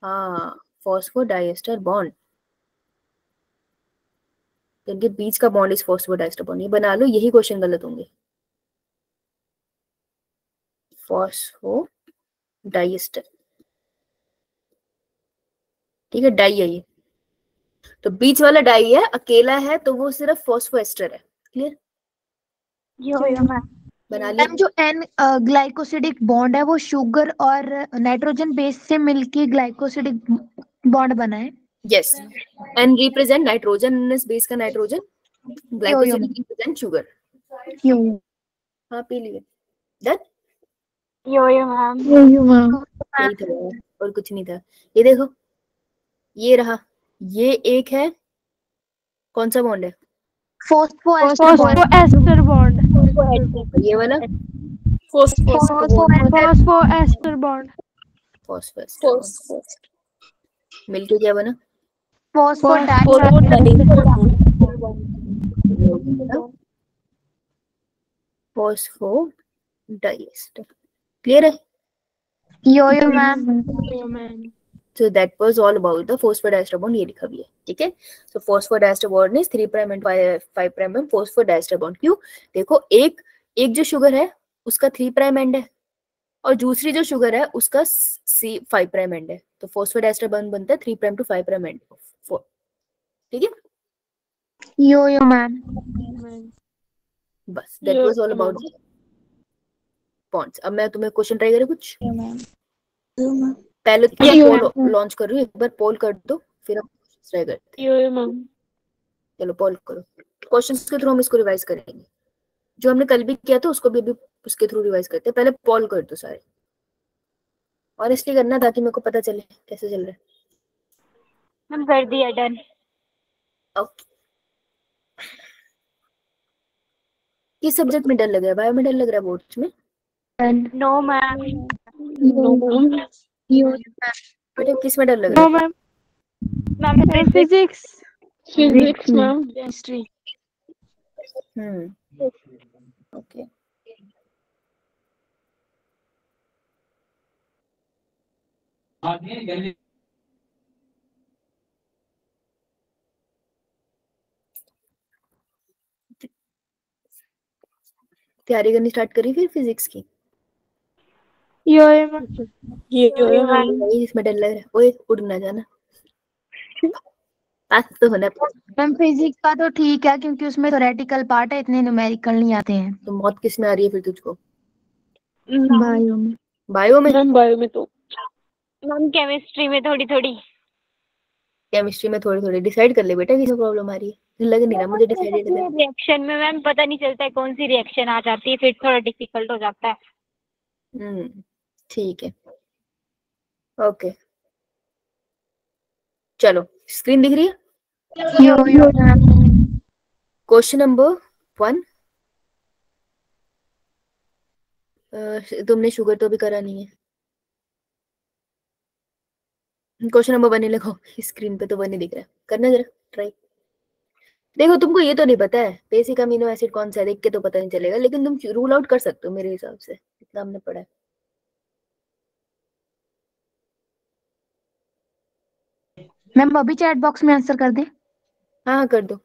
Speaker 2: हाँ फॉस्फोडाइएस्टर बॉन्ड। इनके बीच का बॉन्ड इज फॉस्फोडाइएस्टर बॉन्ड। ये बना लो, यही क्वेश्चन गलत होंगे। फॉस्फोडाइएस्टर, ठीक है, डाई है ये, तो बीच वाला डाई है, अकेला है तो वो सिर्फ फॉस्फोएस्टर है। क्लियर?
Speaker 5: यो मैम।
Speaker 2: बना लिया?
Speaker 5: मैम जो एन ग्लाइकोसिडिक बॉन्ड है वो शुगर और नाइट्रोजन बेस से मिलके ग्लाइकोसिडिक बॉन्ड बना है।
Speaker 2: Yes, N represent nitrogen, base का nitrogen, glycoside represent sugar.
Speaker 5: Yo
Speaker 2: हाँ पी लिए। Done?
Speaker 5: Yo ma'am.
Speaker 1: Yo ma'am.
Speaker 2: यही था और कुछ नहीं था। ये देखो, ये रहा, ये एक है, कौन सा बॉन्ड है?
Speaker 5: Phosphoester bond.
Speaker 1: Phosphoester bond.
Speaker 2: और ये वाला
Speaker 1: फॉस्फोएस्टर बॉन्ड।
Speaker 2: फॉस्फोएस्टर मिलके क्या बना? फॉस्फोडाइएस्टर। क्लियर है?
Speaker 5: यो ma'am.
Speaker 2: So that was all about the phosphodiester bond. ये लिखा भी है, ठीक है। So phosphodiester bond is 3 prime and 5 prime में phosphodiester bond। क्यों? देखो एक जो शुगर है उसका 3 प्राइम एंड है और दूसरी जो शुगर है उसका 5 प्राइम एंड है, तो phosphodiester bond बनता है 3 प्राइम टू 5 प्राइम एंड। ठीक है,
Speaker 5: यो मैम।
Speaker 2: बस that was all about the bonds। अब मैं तुम्हें क्वेश्चन ट्राई करूँ कुछ? पहले तो पोल लॉन्च कर रही हूँ, एक बार पोल कर दो फिर हम ट्राई करते हैं। चलो पोल करो, क्वेश्चंस के थ्रू हम इसको रिवाइज करेंगे। जो हमने कल भी किया था उसको भी अभी उसके थ्रू रिवाइज करते हैं। पहले पोल कर दो सारे, और इसलिए करना ताकि मेरे को पता चले कैसे चल रहा है।
Speaker 5: हम कर दिया, डन।
Speaker 2: ओके, किस सब्जेक्ट में डर लग रहा है? बायो में डर लग रहा है? बोर्ड्स में?
Speaker 5: No ma'am.
Speaker 2: बेटा किस में डर लग रहा है?
Speaker 1: Ma'am physics.
Speaker 5: Ma'am. History.
Speaker 2: Okay, तैयारी करनी स्टार्ट करी फिर फिजिक्स की?
Speaker 1: यो
Speaker 2: वही इसमें डर लग रहा है। ओए उड़ ना जाना, पास तो होना।
Speaker 5: मैम फिजिक्स का तो ठीक है क्योंकि उसमें थ्योरेटिकल पार्ट है, इतने न्यूमेरिकल नहीं आते हैं।
Speaker 2: तो मौत किस में आ रही है फिर तुझको?
Speaker 1: बायो में।
Speaker 2: बायो में?
Speaker 3: मैम बायो में तो
Speaker 5: मैम केमिस्ट्री में थोड़ी थोड़ी।
Speaker 2: केमिस्ट्री में थोड़ी थोड़ी। डिसाइड कर ले बेटा किस में प्रॉब्लम आ रही है। लग नहीं रहा मुझे डिसाइडेड है।
Speaker 5: रिएक्शन में मैम पता नहीं चलता है कौन सी रिएक्शन आ जाती है, फिर थोड़ा डिफिकल्ट हो जाता है।
Speaker 2: ठीक है, ओके चलो स्क्रीन दिख रही है?
Speaker 5: यो
Speaker 2: क्वेश्चन नंबर 1। तुमने शुगर तो अभी करा नहीं है। क्वेश्चन नंबर 1 लिखो, स्क्रीन पे तो 1 ही दिख रहा है। करना जरा ट्राई। देखो तुमको ये तो नहीं पता है बेसिक अमीनो एसिड कौन सा है, देख के तो पता नहीं चलेगा, लेकिन तुम रूल आउट कर सकते हो मेरे हिसाब से, इतना हमने पढ़ा है।
Speaker 5: मैम अभी चैट बॉक्स में आंसर कर दे।
Speaker 2: हाँ कर दो,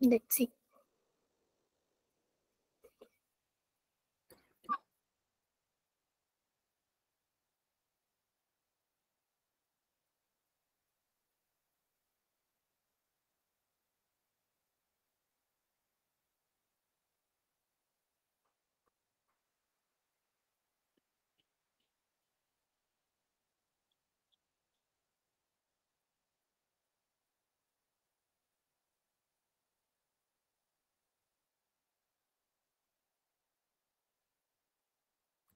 Speaker 2: लेट्स सी।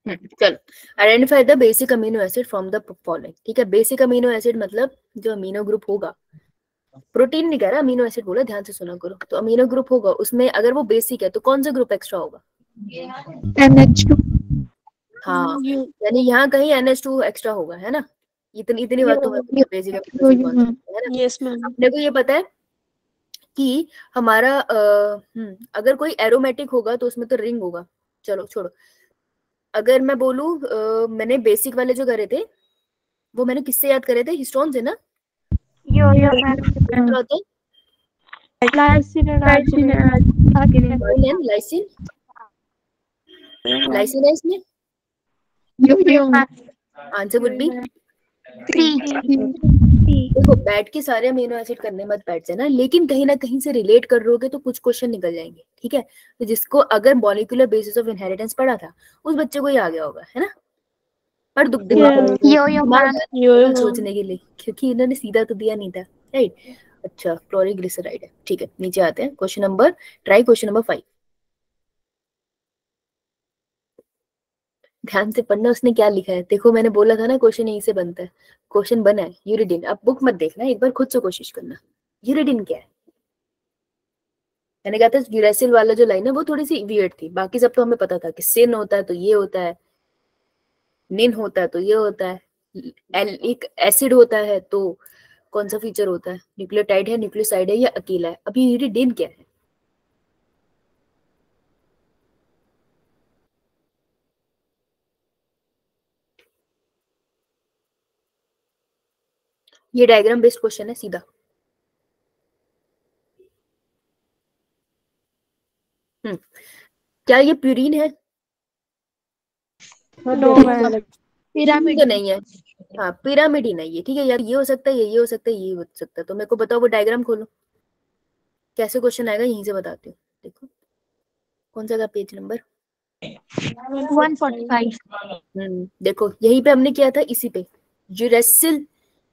Speaker 2: चलो, identify the basic amino acid from the following. ठीक है, बेसिक अमीनो एसिड मतलब जो अमीनो ग्रुप होगा, प्रोटीन नहीं कह रहा, अमीनो एसिड बोला, ध्यान से सुना करो। तो अमीनो ग्रुप होगा, उसमें अगर वो बेसिक है तो कौन सा ग्रुप एक्स्ट्रा होगा?
Speaker 1: NH2
Speaker 2: हाँ, यानी यहाँ कहीं NH2 एक्स्ट्रा होगा, है ना। इतनी बात तो बेसिक अमीनो एसिड कौन सा है ना।
Speaker 4: Yes ma'am.
Speaker 2: अपने को ये पता है कि हमारा अगर कोई एरोमेटिक होगा तो उसमें तो रिंग होगा। चलो छोड़ो, अगर मैं बोलूं मैंने बेसिक वाले जो करे थे वो मैंने किससे याद करे थे? हिस्टोन से ना।
Speaker 1: यो
Speaker 2: क्या होता है?
Speaker 1: लाइसिन
Speaker 2: लाइसिन, लाइसिन है इसमें। आंसर वुड बी
Speaker 5: 3
Speaker 2: देखो, बैठ के सारे अमीनो एसिड करने मत बैठ जाना, लेकिन कहीं ना कहीं से रिलेट कर रहोगे तो कुछ क्वेश्चन निकल जाएंगे। ठीक है, तो जिसको अगर मॉलिक्यूलर बेसिस ऑफ इनहेरिटेंस पढ़ा था उस बच्चे को ही आ गया होगा, है ना। पर दिमाग सोचने के लिए, क्योंकि इन्होंने सीधा तो दिया नहीं था, राइट। अच्छा, क्लोरीग्लिसराइड है, ठीक है। नीचे आते हैं, क्वेश्चन नंबर 5। ध्यान से पढ़ना, उसने क्या लिखा है देखो। मैंने बोला था ना क्वेश्चन यहीं से बनता है। क्वेश्चन बना है यूरिडिन। अब बुक मत देखना, एक बार खुद से कोशिश करना। यूरिडिन क्या है? मैंने कहा था यूरेसिल वाला जो लाइन है वो थोड़ी सी वियर्ड थी, बाकी सब तो हमें पता था कि सिन होता है तो ये होता है, निन होता है तो ये होता है, एक एसिड होता है तो कौन सा फीचर होता है, न्यूक्लियोटाइड है, न्यूक्लियोसाइड है या अकेला है। अभी यूरिडिन क्या है? ये डायग्राम बेस्ड क्वेश्चन है सीधा। क्या ये प्यूरिन है? पिरामिड तो नहीं है। हाँ, पिरामिड ही नहीं है। ठीक है यार, ये हो सकता है, ये हो सकता है, ये हो सकता है। तो मेरे को बताओ, वो डायग्राम खोलो, कैसे क्वेश्चन आएगा, यहीं से बताती हूँ। देखो कौन सा का पेज नंबर
Speaker 5: 145।
Speaker 2: देखो यहीं पे हमने किया था, इसी पे। यूरेसिल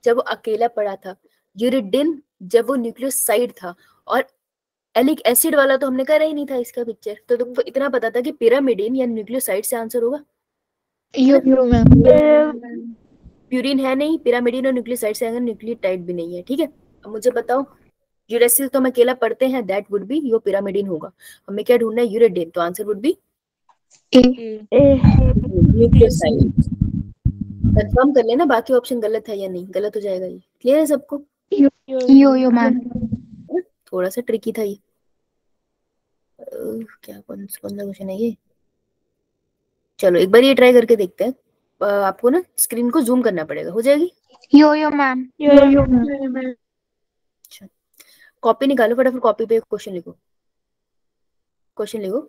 Speaker 2: जब वो अकेला पड़ा था, यूरिडिन जब वो न्यूक्लियोसाइड था, और एलिक एसिड वाला तो हमने करा ही नहीं था इसका पिक्चर। तो तुमको इतना पता था कि पिरामिडिन या न्यूक्लियोसाइड से आंसर होगा। प्यूरिन है नहीं, पिरामिडिन और न्यूक्लियोसाइड से आएगा, न्यूक्लियोटाइड भी नहीं है। ठीक है, अब मुझे बताओ, यूरेसिल तो हम अकेला पढ़ते हैं, that would be, yo pyrimidine होगा। हमें क्या ढूंढना है? यूरिडिन, तो answer would B nucleoside. Confirm कर लेना बाकी ऑप्शन गलत है या नहीं, गलत हो जाएगा ये। क्लियर है सबको?
Speaker 5: यो मैम।
Speaker 2: थोड़ा सा ट्रिकी था ये। क्या कौन सा क्वेश्चन है ये? चलो एक बार ये ट्राई करके देखते हैं। आपको ना स्क्रीन को जूम करना पड़ेगा, हो जाएगी।
Speaker 5: यो मैम।
Speaker 2: अच्छा, कॉपी निकालो फटाफट, कॉपी पे क्वेश्चन लिखो। क्वेश्चन लिखो,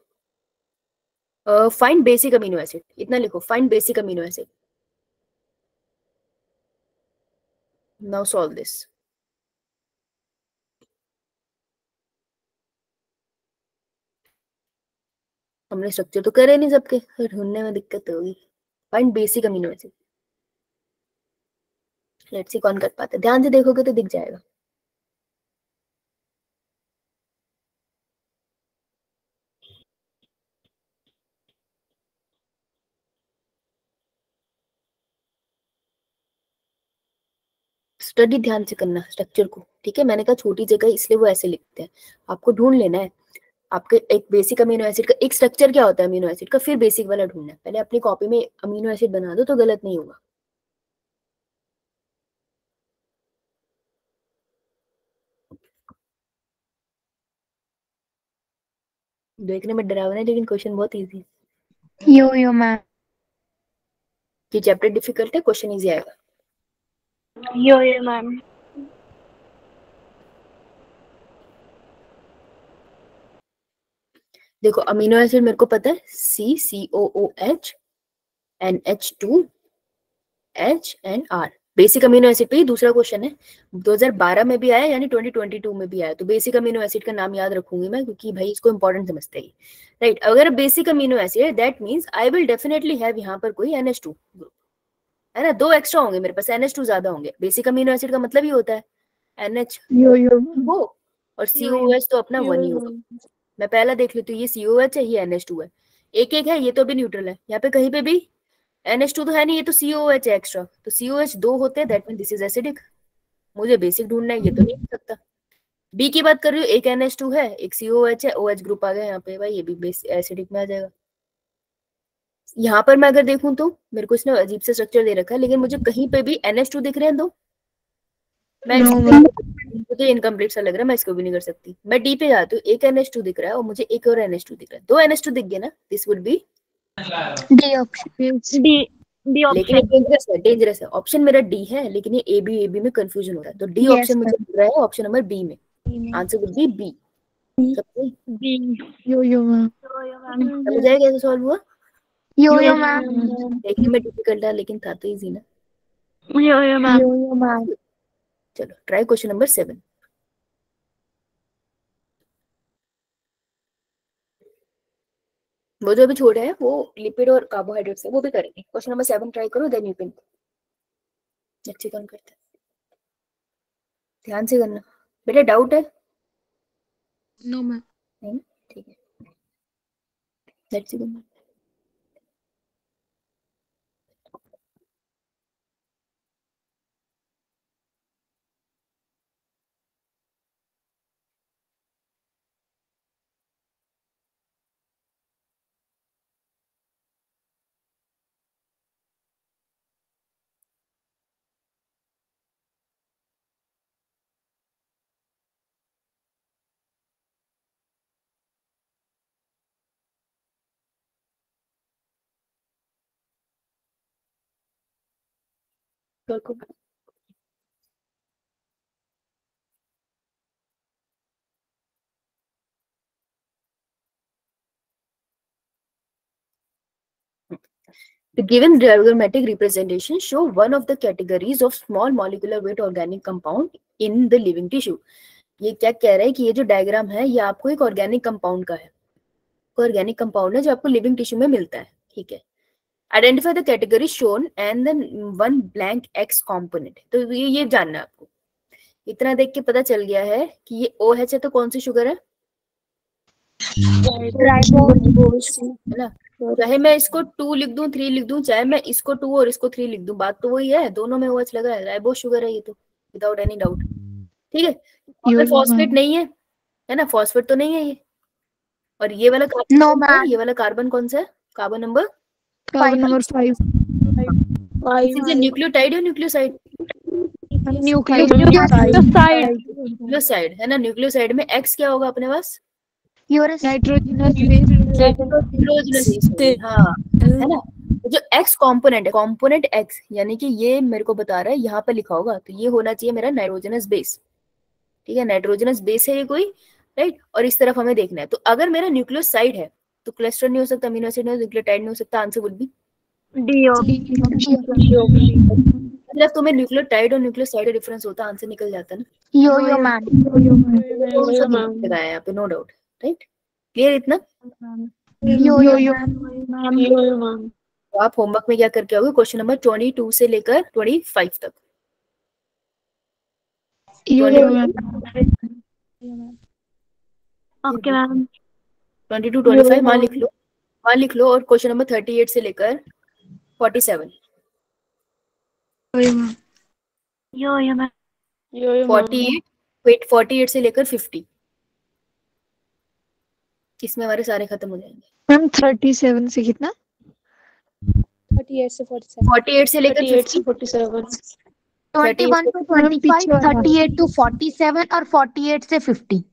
Speaker 2: फाइंड बेसिक अमीनो एसिड, इतना लिखो, find basic amino acid. Now solve this. हमने स्ट्रक्चर तो करे नहीं सबके, ढूंढने में दिक्कत होगी। Find basic amino acid, let's see कौन कर पाता है। ध्यान से देखोगे तो दिख जाएगा। स्टडी ध्यान से करना स्ट्रक्चर को, ठीक है। मैंने कहा छोटी जगह इसलिए वो ऐसे लिखते हैं, आपको ढूंढ लेना है। आपके एक बेसिक अमीनो एसिड का एक स्ट्रक्चर क्या होता है अमीनो एसिड का, फिर बेसिक वाला ढूंढना है। पहले अपनी कॉपी में अमीनो एसिड बना दो तो गलत नहीं होगा। देखने में डरावना है लेकिन क्वेश्चन बहुत इजी है।
Speaker 5: यो मैम।
Speaker 2: ये चैप्टर डिफिकल्ट है, क्वेश्चन इजी आएगा।
Speaker 1: यो मैम।
Speaker 2: देखो अमीनो एसिड मेरे को पता है, COOH NH2 H and R। Basic amino acid पे ही दूसरा क्वेश्चन है, 2012 में भी आया, यानी 2022 में भी आया। तो बेसिक अमीनो एसिड का नाम याद रखूंगी मैं, क्योंकि भाई इसको इंपॉर्टेंट समझते हैं, राइट। अगर basic amino acid, that means I will definitely have यहाँ पर कोई NH2 ग्रुप, है ना। 2 एक्स्ट्रा होंगे मेरे पास, NH2 ज्यादा होंगे। बेसिक अमीनो एसिड का मतलब ही होता है NH वो, और COOH तो अपना 1 ही होगा। मैं पहला देख लेती हूँ, ये COOH है, ये NH2 है। एक एक है, ये तो भी न्यूट्रल है। यहाँ पे कहीं पे भी NH2 तो है नहीं, ये तो COOH है एक्स्ट्रा, तो COH 2 होते हैं, that mean this is acidic. मुझे बेसिक ढूंढना है, ये तो नहीं हो सकता। बी की बात कर रही हूँ, एक NH2 है, एक COOH है, OH ग्रुप आ गया यहाँ पे, भाई ये भी एसिडिक में आ जाएगा। यहाँ पर मैं अगर देखूं तो मेरे को इसने अजीब से स्ट्रक्चर दे रखा है, लेकिन मुझे कहीं पे भी NH2 दिख रहे हैं दो। मैं मुझे इनकम्प्लीट सा लग रहा है, मैं इसको भी नहीं कर सकती। मैं डी पे जाती हूँ, एक NH2 दिख रहा है और मुझे एक और NH2 दिख रहा है, 2 NH2 दिख गए ना, this would be
Speaker 5: D option.
Speaker 2: लेकिन ये डेंजरस है। ऑप्शन मेरा डी है, लेकिन ये ए बी में कंफ्यूजन हो रहा है, तो डी
Speaker 5: Yes,
Speaker 2: ऑप्शन मुझे मिल रहा है ऑप्शन नंबर बी में। Answer would be B.
Speaker 4: Yo ma'am.
Speaker 2: समझ आया कैसे सॉल्व हुआ?
Speaker 5: Yo ma'am.
Speaker 2: देखने में डिफिकल्ट था, लेकिन था तो इजी ना।
Speaker 5: Yo ma'am.
Speaker 2: चलो ट्राई क्वेश्चन नंबर 7। वो जो अभी छोड़े हैं वो लिपिड और कार्बोहाइड्रेट्स है, वो भी करेंगे। क्वेश्चन नंबर 7 ट्राई करो, देन यू कैन। अच्छी काम करते हैं, ध्यान से करना बेटा। डाउट है?
Speaker 5: No ma'am.
Speaker 2: नहीं, ठीक है, let's see. The given diagrammatic representation show one of the categories of small molecular weight organic compound in the living tissue. ये क्या कह रहा है कि ये जो डायग्राम है ये आपको एक ऑर्गेनिक कंपाउंड का है, ऑर्गेनिक कंपाउंड है जो आपको लिविंग टिश्यू में मिलता है, ठीक है। Identify the category shown and then one blank X component. तो ये जानना है आपको। इतना देख के पता चल गया है कि ये OH है, तो कौन सी शुगर है? है ना। चाहे मैं इसको 2 लिख दूं, 3 लिख दूं, चाहे मैं इसको 2 और इसको 3 लिख दूं, बात तो वही है, दोनों में OH लगा है, राइबोस शुगर है ये तो, विदाउट एनी डाउट, ठीक है। अगर फॉस्फेट नहीं है ना, फॉस्फेट तो नहीं है ये। और ये वाला कार्बन, ये वाला कार्बन कौन सा है? Carbon number
Speaker 4: 5।
Speaker 2: Is it nucleotide या न्यूक्लियोसाइड? न्यूक्लियोसाइड है ना। न्यूक्लियोसाइड में X क्या होगा अपने पास?
Speaker 4: Nitrogenous base.
Speaker 2: हाँ, है ना। जो X कंपोनेंट है, कंपोनेंट X, यानी कि ये मेरे को बता रहा है, यहाँ पे लिखा होगा तो ये होना चाहिए मेरा नाइट्रोजनस बेस, ठीक है। नाइट्रोजनस बेस है ये कोई, राइट। और इस तरफ हमें देखना है, तो अगर मेरा न्यूक्लियोसाइड है तो क्लस्टर नहीं हो सकता, अमीनो एसिड नहीं, न्यूक्लियोटाइड नहीं हो सकता। आंसर वुड बी
Speaker 5: डी
Speaker 2: मतलब तुम्हें न्यूक्लियोटाइड और न्यूक्लियोसाइड का डिफरेंस होता, आंसर निकल जाता ना।
Speaker 5: Yo ma'am.
Speaker 2: लगाया यहाँ पे, नो डाउट, राइट। क्लियर इतना?
Speaker 5: यो
Speaker 3: मैम।
Speaker 2: तो आप होमवर्क में क्या करके आओगे? क्वेश्चन नंबर 22 से लेकर 25 तक।
Speaker 3: Okay ma'am.
Speaker 2: 22, 25 वहां लिख लो, और क्वेश्चन नंबर 38 से लेकर 47।
Speaker 3: यो मैम।
Speaker 2: 48 से लेकर 50, इसमें हमारे सारे खत्म हो जाएंगे।
Speaker 4: मैम 37 से कितना?
Speaker 1: 38 से 47।
Speaker 2: 48 से लेकर 50,
Speaker 3: 47।
Speaker 5: 21 to 25, 38 to 47 और 48 से 50।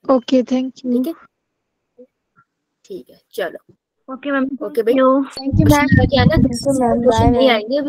Speaker 4: Okay, thank you.
Speaker 2: ठीक है, ठीक है, चलो
Speaker 3: ओके मैम।
Speaker 2: ओके भाई,
Speaker 5: थैंक यू मैम।
Speaker 2: क्वेश्चन नहीं आएंगे अभी।